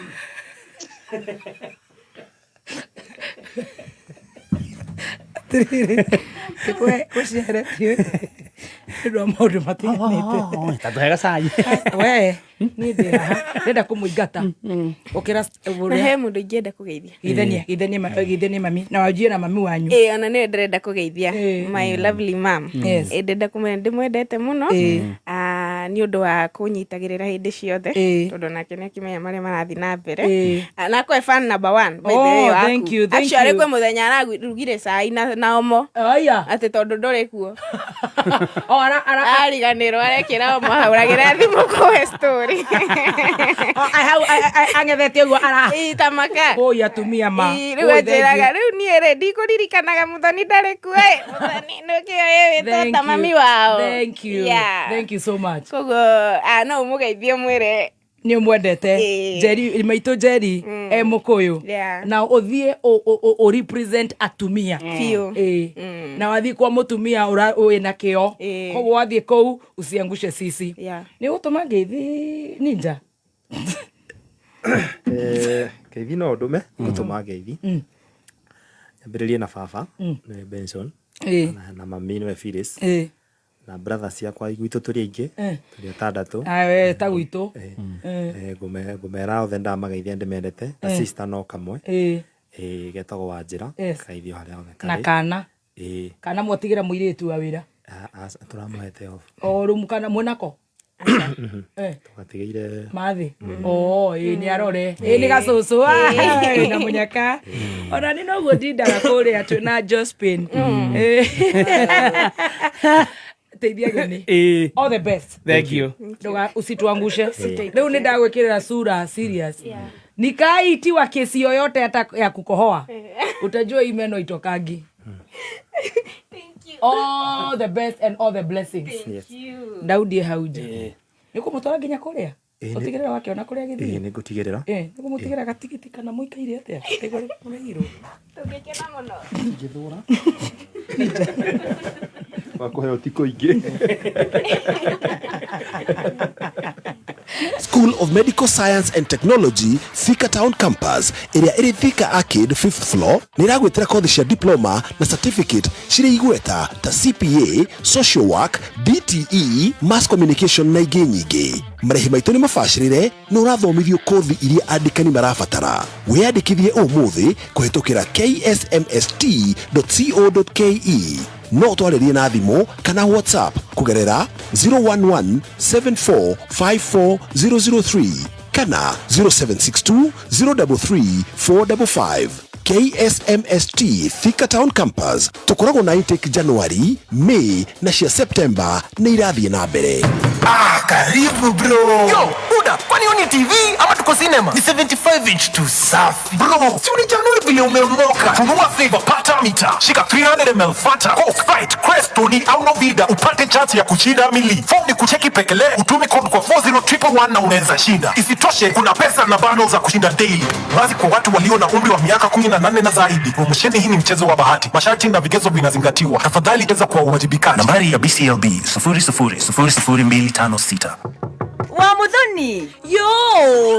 Kwe ciaretio ndo maundu matiganite tatuhega cai we ni ndenda kumuingata ukira na he mundu ingenda kugeithia githenie mami na wajie na mami wanyu ona ni ndenda kugeithia my lovely mom ndenda kumenya ndimwendete muno ni undu wa kunyitagirira hindi ciothe tondu nake ni akimenya maria marathi na mbere na kwe fan number 1 by the way thank you actually kwe muthenya aragurugire cai na omo ati tondu ndore kuo ariganirwo arekira omo hauragira thimu kwa story angethetie uguo tamaka atumia ma riu njiraga riu nie rendi kuririkanaga muthoni ndari kuo muthoni nukio witota mami wao thank you so much kogo no umugeithie mwire ni umwendete Jerry maitu Jerry mukuyu na uthie o represent atumia na wathi kwa mutumia wina kio kogo wathi kou usiangushe sisi ni utuma ngeithi ninja ngeithi no ndume utuma ngeithi ambiririe na baba ni Benson na mami ni Phyllis na brother ciakwa igwitu turi aingi turi atandatu ta gwitu ngumera othe ndamageithia ndimendete sister no kamwe getagwo Wanjira kaithio haria othe na kana mwotigira muiritu wa wira turamuhete off rumu kana mwenako tugatigire mathi ni arore ni gacucu na munyaka ona ni no godindaga kuria twina Jospin all the best thank you ndoga usituangushe leo ni ndagwekirira sura serious nikaitiwa kesi yoyote hata ya kukohoa utajua imeno itokangi thank you all the best and all the blessings thank you Daudi hauje niko mutwara nginya kuria utigirira wake ona kuria githi ni gutigirira niko mutigirira gatigiti kana muikaire atia tegore kurehiro tungekena muno ngithura wakohe utiko ingi School of Medical Science and Technology Thika Town Campus area iri Thika Arcade 5th floor niragwetera kothi cia diploma na certificate ciri igweta ta CPA, social work, DTE, mass communication na ingĩ nyingĩ. Marĩhi maitũ nĩ mabacĩrĩre na ũrathomithio kothi iria andĩkani marabatara. Wĩyandĩkithie ũmũthĩ kũhetũkĩra ksmst.co.ke. No twarĩrie na thimũ kana WhatsApp kugerera 011-7454-003 kana 0762-033-455. KSMST Thika Town Campus tukoragwo na intake January, May na cia September na irathiĩ na mbere. Karibu bro. Yo, Buda, kwani uni TV ama tuko cinema? Ni 75 inch tu safi. Bro, si uni Januari vile umeomoka. Funua flavor pata mita. Shika 300ml Fanta, Coke, Sprite, Crest, Tony au Novida upate chance ya kushinda mili. Form ni kucheki pekele, utume code kwa 40111 na unaweza shinda. Isitoshe, kuna pesa na bundles za kushinda daily. Wazi kwa watu walio na umri wa miaka 18 na zaidi. Promosheni hii ni mchezo wa bahati. Masharti na vigezo vinazingatiwa. Tafadhali cheza kwa uwajibikaji. Nambari ya BCLB 000256. Wa muthoni yo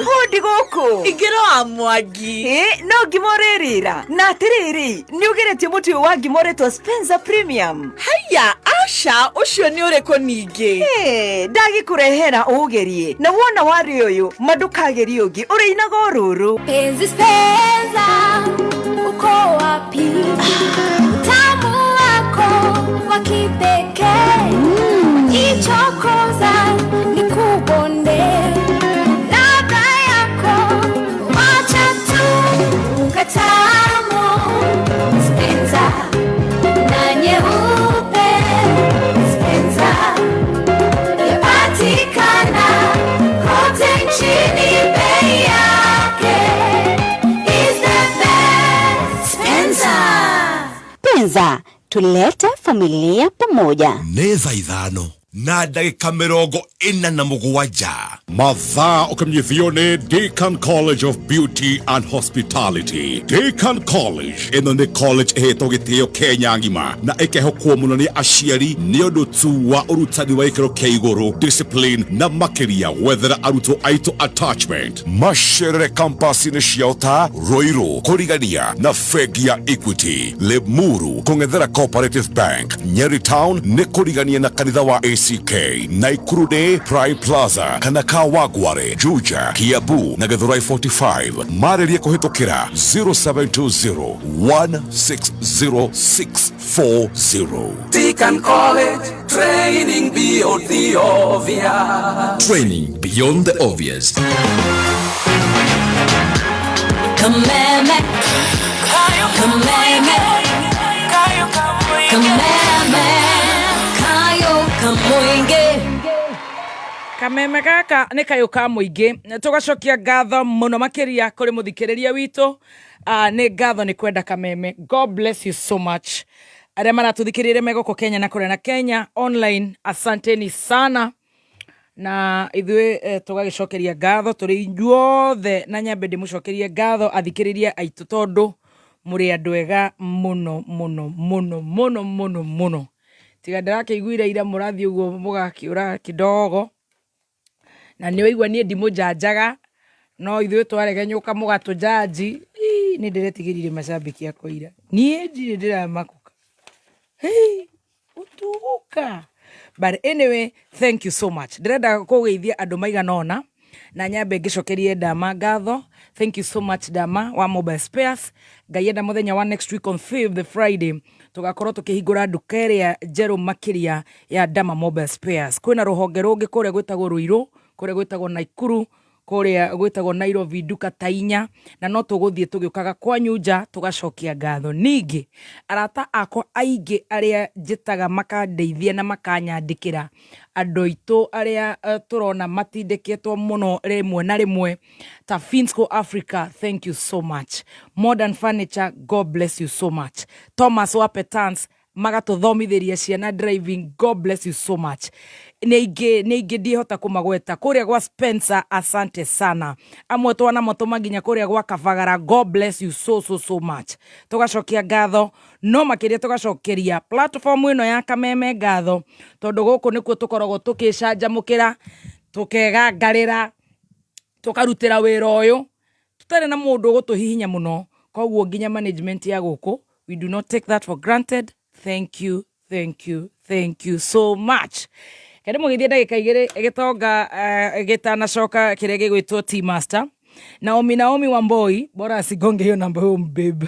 hodi goko igero amwagi no ngimorerira na atiriri ni ugeretie mutu wa ngimoretwo Spencer Premium haya asha ucio ni ureko ningi ndagikurehera ugerie na wona wari uyu madukageri ungi uri inago ruru penzi Spencer uko wapi tamu wako wa kipekee ichokoza nikubonde labda yako wacha Spencer, tulete familia pamoja. Neza ithano na ndagika 47 mathaa ukamnyithio ni Deakin College of Beauty and Hospitality. Deakin College ino ni college eheto gitio Kenya ngima na ikehokwo muno ni aciari ni undu tu wa urutani wa ikero kia iguru, discipline na makiria wethera arutwo aito attachment. Masherere campus ni ciota Roiro kurigania na Fegia Equity, Lemuru kungethera Cooperative Bank, Nyeri Town ni kurigania na kanitha wa ACK, Naikuru Day Prime Plaza, Kanaka Wagware, Juja, Kiabu na Githurai 45. Mariria kuhitukira 0720-160640. Deakin College, training beyond the obvious. Training beyond the obvious. Kameme, kameme, kameme, kayo kamuinge. Kameme gaka nĩ kayũ ka mũingĩ. Tũgacokia ngatho mũno makĩria kũrĩ mũthikĩrĩria witũ. Nĩ ngatho nĩ kwenda kameme. God bless you so much. Arĩa maratũthikĩrĩria megũkũ Kenya na kũrĩa na Kenya online, asanteni sana. Na ithuĩ tũgagĩcokeria ngatho tũrĩ inyuothe, na nyambe ndĩmũcokerie ngatho athikĩrĩria aitũ tondũ mũrĩ andũ ega mũno mũno mũno mũno mũno mũno. Tiga ndĩrakĩiguire ira mũrathiĩ ũguo mũgakĩũra kidogo. Na nĩ waigua niĩ ndimũjanjaga, no ithuĩ twaregenyũka mũgatũjanji. Nĩ ndĩretigĩrire macambĩki akwa ira. Niĩ ndirĩ ndĩramakuka. Utuguka. But anyway, thank you so much. Ndĩrenda kũgeithia andũ maigana ũna na nyambe ngĩcokerie Dama ngatho. Thank you so much Dama wa Mobile Spares. Ngai enda mũthenya wa next week on 5th Friday tugakorwo tukihingũra nduka ĩrĩa njerũ makĩria ya Dama Mobile Spares. Kwĩna rũhonge rũngĩ kũrĩa gwĩtagwo Ruiru, kũrĩa gwĩtagwo Naikuru, kũrĩa gwĩtagwo Nairobi nduka ta 4, na no tũgũthiĩ tũgĩũkaga kwanyu nja tugacokia ngatho. Ningĩ arata akwa aingĩ arĩa njĩtaga makandeithia na makanyandĩkĩra, andũ aitũ arĩa tũrona matindĩkĩtwo mũno rĩmwe na rĩmwe ta Finsco Africa, thank you so much. Modern Furniture, God bless you so much. Thomas wa Petans magatũthomithĩria ciana driving, God bless you so much. Neige ndihota kumagweta kũrĩa gwa Spencer, asante sana. Amwe twana moto maginya kũrĩa gwa Kabagara, God bless you so much. Tugacokia ngatho, no makĩria tugacokeria platform ĩno ya Kameme ngatho tondũ gũkũ nĩkuo tũkoragwo tũkĩcanjamũkĩra, tũkegangarĩra, tũkarutĩra wĩra ũyũ tutarĩ na mũndũ gũtũhihinya mũno. Koguo nginya management ya gũkũ, we do not take that for granted. Thank you, thank you, thank you so much. Kende mũgithia ndagĩka igĩrĩ gĩtonga gĩtanacoka kĩrĩa gĩgwĩtwo T-Master. Naomi Wamboi, bora asigonge hiyo namba home babe.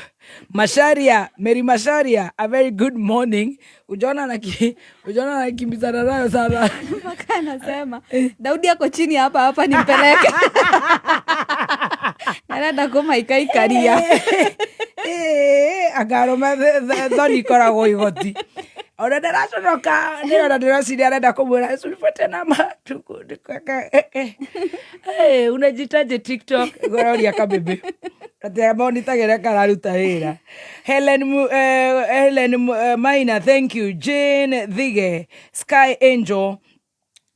Mary Masharia, a very good morning. Ujaona nakimbizana nayo sana. Mpaka anasema Daudi yako chini hapa nimpeleke. Nada koma ikaikaria. Agaroma thoni koragwo igoti. Ona ndaraconoka nĩona ndĩreciria arenda kũmwĩra sulfate na matuku ndikaka unajitaje TikTok gororia kabebe atia monitagĩra kararuta wĩra. Helen Maina, thank you. Jane Thige, Sky Angel,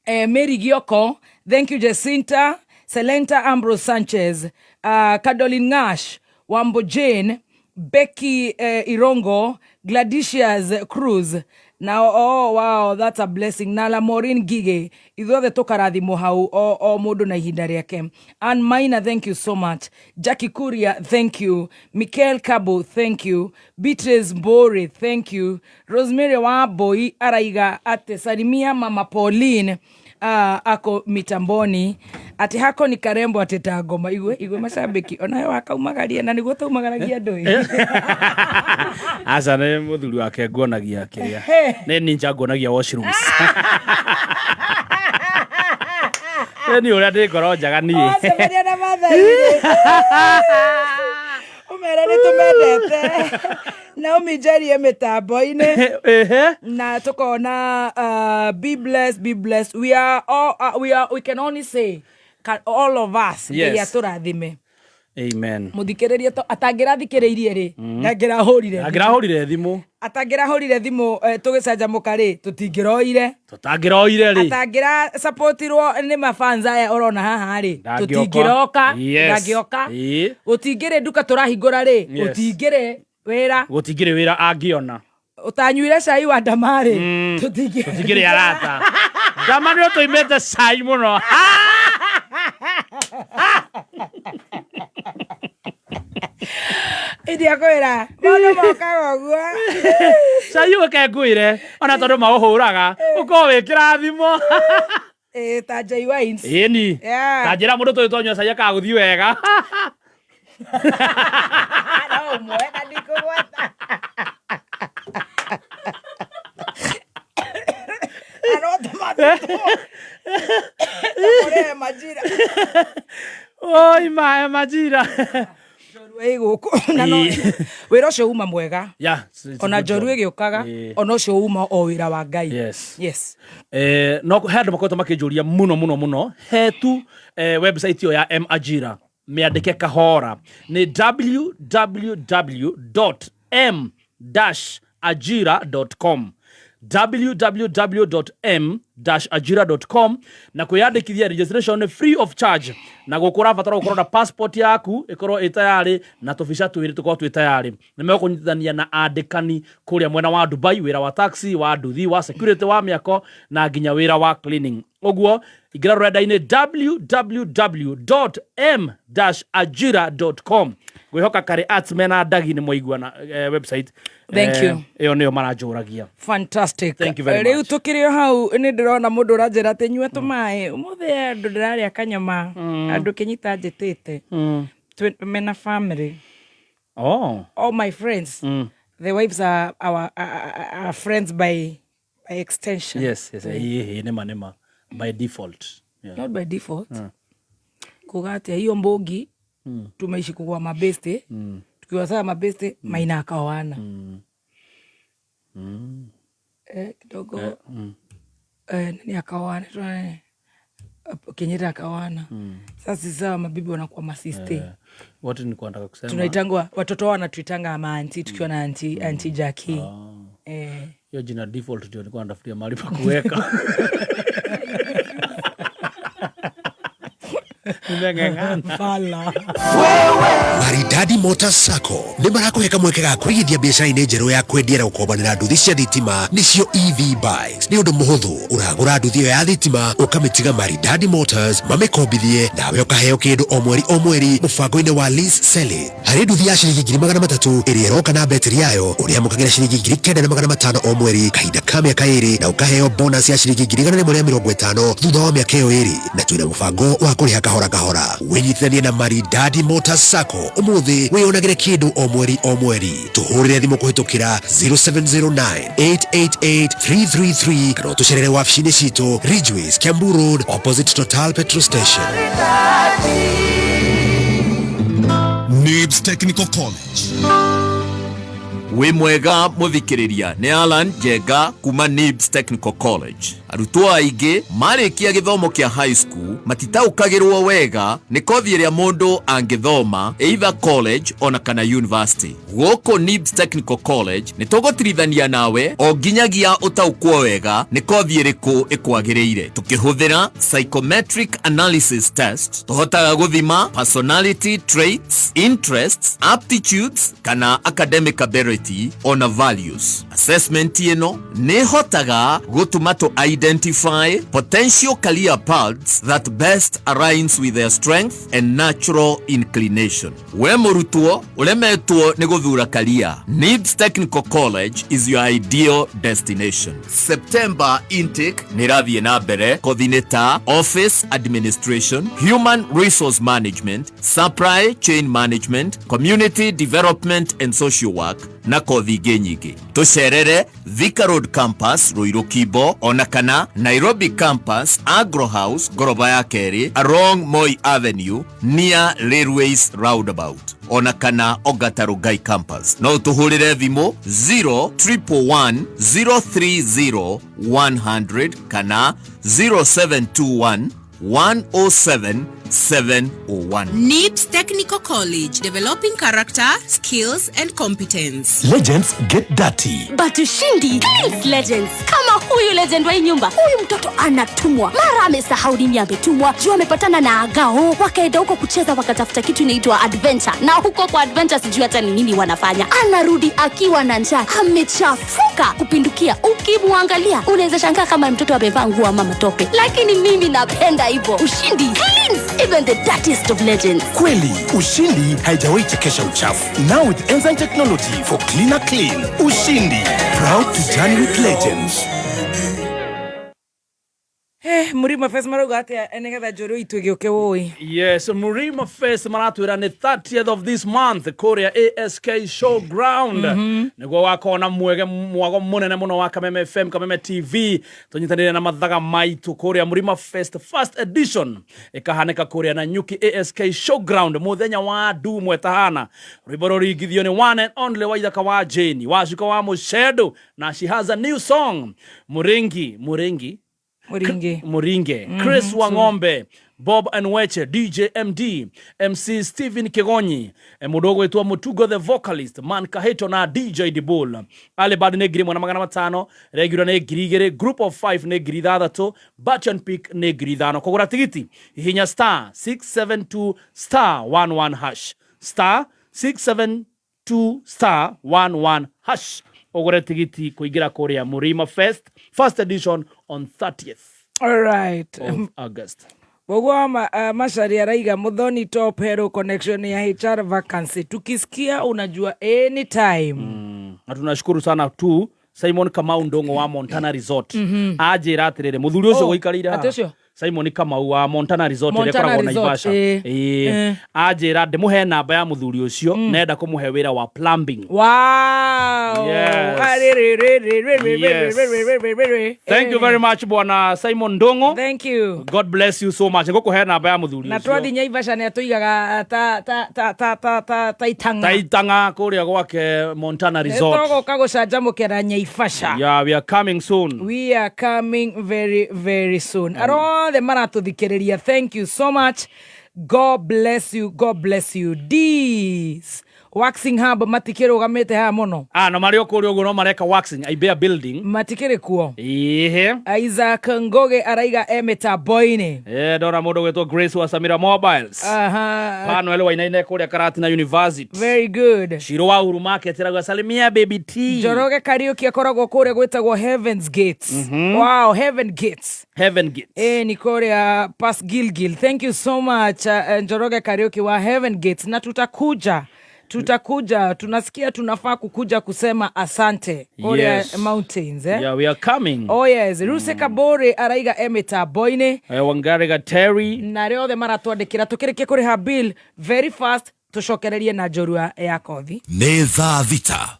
Mary Gioko, thank you. Jacinta Selenta, Ambrose Sanchez, Caroline Nash, Wambo Jane, Becky Irongo, Gladicious Cruz. Now, oh wow, that's a blessing. Nala Maureen Gige, ithuothe tukarathimwo hau o mundu na ihinda rĩake. Ann Maina, thank you so much. Jackie Kuria, thank you. Michael Kabo, thank you. Beatrice Mbori, thank you. Rosemary Wamboi araiga ate salimia mama Pauline ako mitamboni ati hako ni karembo ateta ngoma igwe macambĩki onayo akaumagaria na nĩguo taumagaragia ndũĩ aca nĩ mũthuri wake nguonagia kĩrĩa nĩ ninja nguonagia washrooms ni ũrĩa ndĩ ngoro njaga niĩ acemania na mathai umere nĩ tũmendete Naomi Jerry mitambo-inĩ na tukona be blessed. We can only say all of us ya turathime Amen. Muthikiririe to atangirathikiriirie ri ngirahurire thimu atangirahurire thimu tugicanjamuka ri tutingiroire ri atangira supportirwo ni mafanza aya urona haha ri tutingiroka ndangioka utingire nduka turahingura ri utingire wira angiona utanyuire cai wa ndamari tutingire arata ndamari utoimete cai muno Idia kwira mono moka guo cai ukengwire ona tondu mauhuraga uko wikira thimo ta Jay Wines ni kanjira mundu tuyitonywa cai akaguthi wega no mwega ndikugweta majira oi majira wira ucio uma mwega ona njoru igiukaga ona ucio uma o wira wa Ngai yes no he andu makoretwo makinjuria muno he tu website yo ya Ajira miandike kahora ni www.m-ajira.com www.m-ajira.com na kuyandikithia registration free of charge na gukura batara gukorwo na passport yaku ikorwo itayari na tubisha twiri tukorwo twitayari nimeko kunyitithania na andikani kuria mwena wa Dubai wira wa taxi wa nduthi wa security wa miako na nginya wira wa cleaning oguo igira rurenda-ini www.m-ajira.com gwihoka kare arts mena ndagi ni moigwa na website thank you iyo niyo maranjuragia fantastic thank you very much riu tukirio hau ni ndirona mundu uranjira ati nyue tumai umuthe andu ndiraria kanyama andu kinyita njitite mena family all my friends the wives are our friends by extension yes nema by default not by default kugati hiyo mbogi tumeishi kugwa mabeste tukiwa sawa mabeste maina akawana kidogo nani akawana Kenyera akawana sasa sawa mabibi wanakuwa masiste wote ni kuanataka kusema tunaitangwa watoto wanatuitanga auntie tukiwa na auntie Jackie hiyo jina default ndio nilikuwa natafutia mahali pa kuweka Maridadi Motors Sacco nĩ marakuheka mweke ga kũigithia biacara-inĩ njerũ ya kwendia na gũkombanĩra nduthi cia thitima nĩcio EV bikes. Nĩ ũndũ mũhũthũ ũragũra nduthi ĩyo ya thitima ũkamĩtiga Maridadi Motors mamĩkombithie nawe ũkaheo kĩndũ o mweri mũbango-inĩ wa lease selling. Harĩ nduthi ya ciringi 300,000 ĩrĩa ĩroka na betiri yayo ũrĩamũkagĩra ciringi 9,500 o mweri kahinda ka mĩaka 2 na ũkaheo bonus ya ciringi 150 thutha wa mĩaka ĩyo 2 na twĩna mũbango wa kũrĩha kahora winyitithanie na Maridadi Motors Sacco umuthi wiyonagire kindu o mweri tuhurire thimu kuhitukira 0709888333 kana tucerere wabici-inĩ citũ Ridgeways Kiambu Road opposite Total Petrol Station. NIBS Technical College. We mwega muthikiriria ni Alan Jega kuma NIBS Technical College. Arutwo aingĩ marĩkia gĩthomo kĩa high school matitaũkagĩrwo wega nĩ kothi ĩrĩa mũndũ angĩthoma either college ona kana university. Gũkũ NIBS Technical College nĩ tũgũtirithania nawe o nginyagia ũtaũkwo wega nĩ kothi ĩrĩkũ ĩkwagĩrĩire. Tukĩhũthĩra psychometric analysis test tũhotaga gũthima personality traits, interests, aptitudes kana academic ability ona values. Assessment ĩno nĩ hotaga gũtũma identify potential career paths that best aligns with their strength and natural inclination. We mũrutwo ũremetwo nĩ gũthura career, NIBS Technical College is your ideal destination. September intake nĩrathiĩ na mbere kothi-inĩ ta office administration, human resource management, supply chain management, community development and social work na kothi ingĩ nyingĩ. Tũcerere Thika Road campus Ruiru Kimbo ona kana Nairobi campus Agro House Goroba ya Kerĩ along Moi Avenue near Railways roundabout ona kana Ongata Rongai campus. No tuhurire thimũ 0311030100 kana 0721 107 701. NIBS Technical College, developing character, skills and competence. Legends get dirty. But ushindi kills legends. Kama huyu legend wa nyumba, huyu mtoto anatumwa. Mara amesahau nini ametumwa. Juu amepatana na Agao, wakaenda huko kucheza wakatafuta kitu inaitwa adventure. Na huko kwa adventure sijui hata ni nini wanafanya. Anarudi akiwa na njaa, amechafuka kupindukia. Ukimwangalia, unaweza shangaa kama mtoto amevaa nguo ama matope. Lakini mimi napenda hivyo. Ushindi cleans even the dirtiest of legends. Kweli, ushindi haijawahi chekesha uchafu. Now with enzyme technology for cleaner clean. Ushindi, proud to journey with legends. Murima Fest maroga atia enega joro itwegioke woi. Yes, Murima Fest maratwira ni 30th of this month Korea ASK Showground. Niguo wakona mwege mwago munene muno wa Kameme FM Kameme TV tunyitanire na mathaga maitu Korea Murima Fest first edition ikahaneka Korea na Nyuki ASK Showground muthenya wa du mwetahana riboro rigithio ni one and only Waithaka wa Jane washuka wa Mushedo na she has a new song Muringe Chris Wangombe, Bob Anweche, DJ MD, MC Steven Kigonyi, mudogo wetu wa Mutugo the vocalist, Man Kaheto na DJ Dibul. Ale bado negiri mwana magana matano, regular negiri gere, group of 5 negiri dhadato, batch and pick negiri dhano. Kogura tigiti, hinya star 672 star 11 hash. Star 672 star 11 hash. Ogore tigiti kuigira Korea Murima Fest first edition on 30th all right of August. Bogoma Mashari araiga Muthoni Top Hero Connection ya HR vacancy tukisikia unajua anytime. Na tunashukuru sana tu Simon Kamau Ndongo wa Montana Resort aje ratirire muthuri ucio guikarira atesio Simon Kamau wa Montana Resort rekora na Ivasha aje muhe namba ya muthuri ucio nenda kumuhe wira wa plumbing. Wow. Yes. Thank you very much bwana Simon Ndongo. Thank you. God bless you so much. Ngokuhe namba ya muthuri ucio. Na twathi nya Ivasha ne atuigaga taitanga kuria gwake Montana Resort. Netogo kagucanjamukera nya Ivasha. Yeah, we are coming soon. We are coming very very soon. The maratuthikireria, thank you so much. God bless you. God bless you. This waxing hub matikiro gamete ha mono. No mario kurio go no mareka waxing Ibea building. Matikire kuo. Isaac Ngoge araiga emeta boine. Dora modo weto Grace wa Samira Mobiles. Pano ele wainaine kuria Karati na University. Very good. Shiro wa Huru Market eraga salimia baby T. Joroge karaoke akoragwo kuria gwetagwo Heaven's Gates. Wow, Heaven Gates. Heaven Gates. Ni kuria Pas Gilgil. Thank you so much. Joroge karaoke wa Heaven Gates na tutakuja tunasikia tunafaa kukuja kusema asante Korea Mountains Yeah, we are coming. Oh yes, Ruse Kabore araiga emeta boine Wangarega Terry na reo the maratwandikira tukireke kuri ha bill very fast tushokererie na jorua ya kothi Neza Vita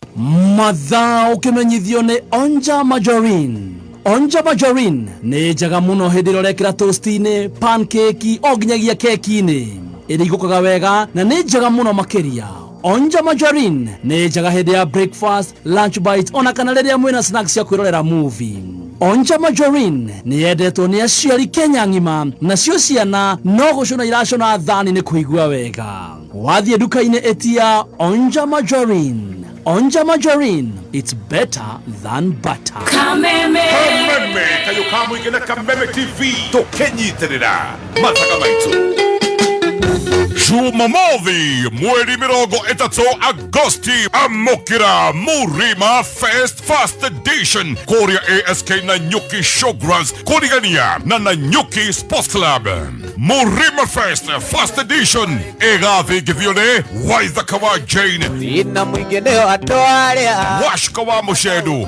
mathaa ukimenyithio ni Onja Majorin. Onja Majorin ni njaga muno hindi rorekira toast-ini, pancake o nginyagia keki-ini iri igukaga wega na ni njaga muno makiria. Onja Majorin ni njaga hindi ya breakfast, lunch bite ona kana riria mwina snacks ya kwirorera movie. Onja Majorin ni yendetwo ni aciari Kenya ng'ima nacio ciana no gucuna iracona thani ni kuigua wega. Wathie duka-ini etia Onja Majorin. Onja Majorin, it's better than butter. Kameme kayo kamwige na Kameme TV tukenyitirira mathaga maitu Jumamothi mweri 30 Agosti amukira Murima Fest First Edition Korea ASK na Nyuki Showgrounds kurigania na Nyuki Sports Club. Murima Fest First Edition egathi githione Waithaka wa Jane ina mwingineo atoaria Washuka wa Mushedu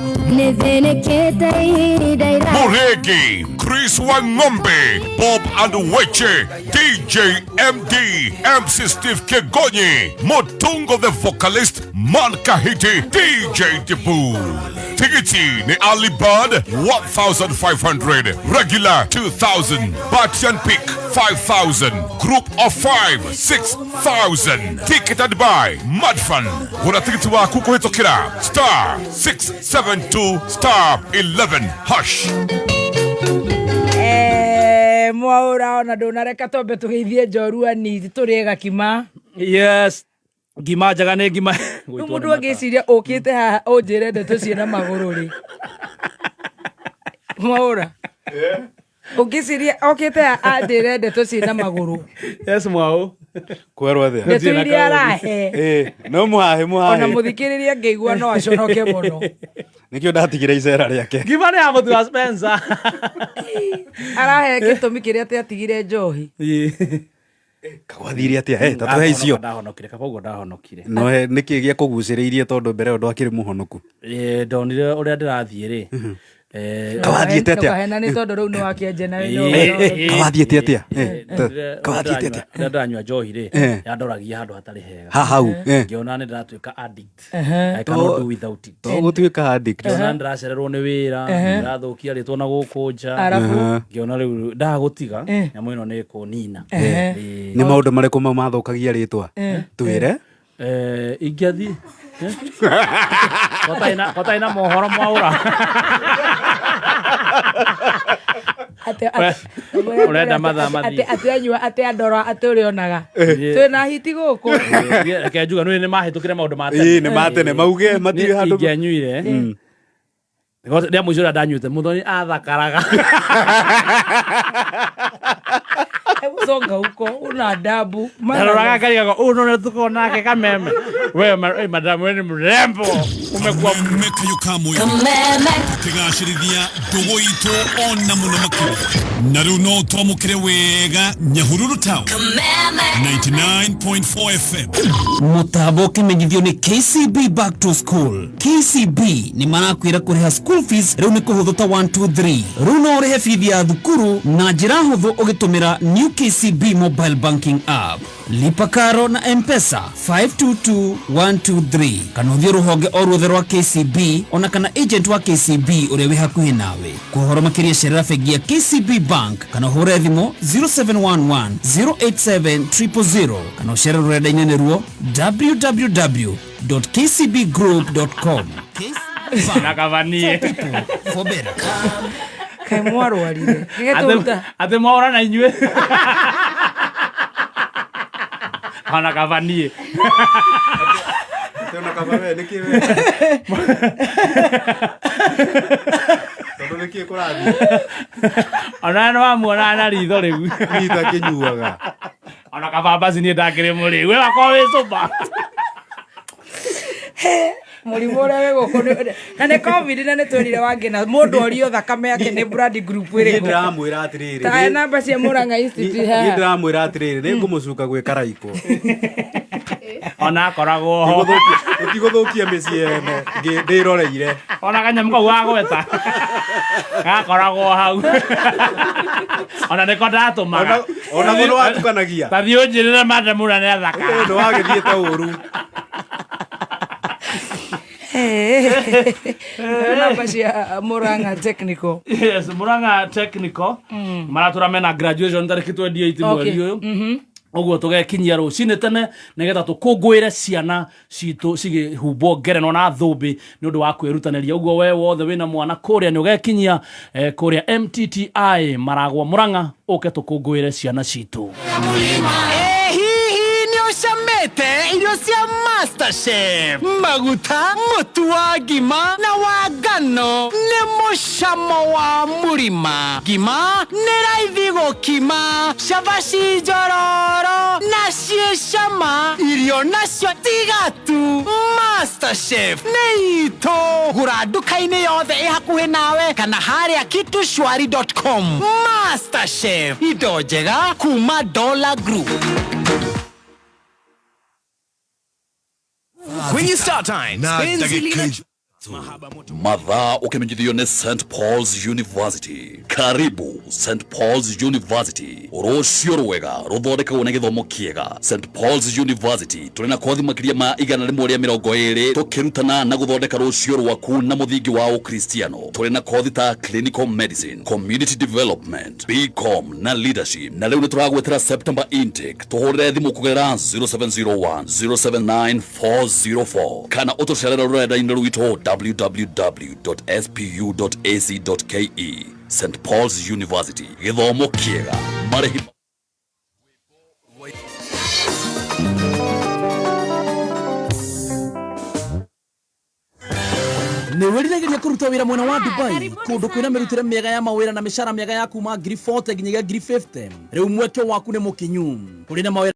Muregi Chris Wangombe Bob Anweche DJ MD MC Steve Kigonyi Mutungo the vocalist Man Kahiti DJ Dibul. Tigiti ni Alibad 1,500 regular 2,000 Batian Pick 5,000 group of 5 6,000 ticketed by Madfun. Kuna tikiti wa kuko hitokira star 672 star 11 hash. Mwaura ona ndunareka tombe tugeithie njorua ni turiega kima. Yes. Gima jaga ne gima. Mundu agiciria ukite haha unjire ndeto ciena maguru ri. Mwaura. Ukiciria ukite anjire ndeto ciena maguru. Yes Mwau. Kwerwa the. Ndeto iria arahe. No muhahe. Ona muthikiriria ngeigua no aconoke muno. Nikio ndatigire icera riake. Gima ne amutu wa Spencer. Arahe gitumi kiria te atigire njohi. Kagwathire atia tatuhe icio ndahonokire kabogo ndahonokire no niki gia kuguciriirie tondu mbere ndo akiri muhonoku ndonire uria ndirathie ri kawathiete atia kahena ni tondu riu no akienje na kawathiete atia kawathiete atia ndanywa njohi ri yandoragia handu hatari hega hau ngiona ni ndiratuika addict I cannot do without it to gutuika addict ngiona ndiracererwo ni wira ndirathukia ritwo na guku nja ngiona riu ndagutiga nyamu ino ni kunina ni maundu mariku mathukagia ritwa twire ingiathi kotaina mohoro Mwaura urenda mathama ati anyua ati andora ati urionaga twina hiti guku ke njuga ni mahitukire maundu ma tene ni matene mauge matiri handu ingianyuire ndia muicura ndanyuite muthoni athakaraga songa huko una adabu naloraga kariga uno tuko nake kameme wewe madam wewe ni mrembo umekuwa mekayukamwe tigashirithia ndugu itu ona muno makiri na riu no twamukire wega Nyahururu Town 99.4 FM Mutabo kimenyithio ni KCB Back to School. KCB ni marakwira kuriha school fees riu ni kuhuthu ta 1 2 3 riu no urihe fees ya thukuru na njira huthu ugitumira new KCB mobile banking app. Lipa karo na M-Pesa 522123 kana uthie ruhonge o ruothe rwa KCB ona kana agent wa KCB uria wi hakuhi nawe. Kuhoro makiria cerera bengi ya KCB Bank kana hure thimo 0711 087 000 kana ucerere rurenda-ini niruo www.kcbgroup.com. nakavanie Fobera kai mwarwarire ate Mwaura na inyue ana kavanie tena kavawe nikiwe tondu niki kurathi ana no amuona ana ritho riu ritha kinyuaga ana kavamba cini ndakire muri we wako wi suba murimu uria we guku na ni covid na ni twirire wangina mundu orio thakame yake ni blood group iri ku ndiramwira atiriri ta namba cia Murang'a Institute ha ndiramwira atiriri ni ngumucuka gwe karaiko ona akoragwo ho utiguthukia micii ene ndiroreire ona kanyamu kau gagweta gakoragwo hau ona niko ndatumaga ona muno watukanagia tathi unjirire madamura ni athaka no wagithiete uru namba cia Murang'a Technical. Yes, Murang'a Technical maratura mena graduation tariki 28 mweri uyu oguo tugekinyia rucini tene nigetha tukungwire ciana citu cigihumbo ngerenwa na thumbi ni undu wa kwirutaniria uguo we wothe wina mwana kuria ni ugekinyia kuria MTTI Maragwa Murang'a uke tukungwire ciana citu Mete irio cia MasterChef maguta mutu wa ngima na wa ngano ni mucamo wa murima ngima ni raithi gukima cabaci njororo na cie cama irio nacio tigatu MasterChef ni itu gura nduka-ini yothe i hakuhi nawe kana haria kitushwari.com MasterChef indo njega kuma Dollar Group. Kwenye Star Times, Madha ukimenyithio ni St. Paul's University. Karibu St. Paul's University. Urucio rwega ruthondekagwo na githomo kiega. St. Paul's University turina kothi makiria ma 120 tukirutana na guthondeka rucio rwaku na muthingi wa ukristiano. Turina kothi ta clinical medicine, community development, BCom na leadership. Na leo turagwetera September intake. Tuhurire thimu kugerera 0701 079 404 kana utucerera rurenda-ini rwitũ www.spu.ac.ke. St Paul's University githomo kiega marĩhi nĩ wĩriragiria kũruta wĩra mwena wa Dubai kũndũ kwĩna mĩrutĩre mĩega ya mawĩra na mĩcara mĩega ya kuma 40 nginyagia 50 rĩu mweke waku nĩ mũkinyu kũrĩ na mawĩra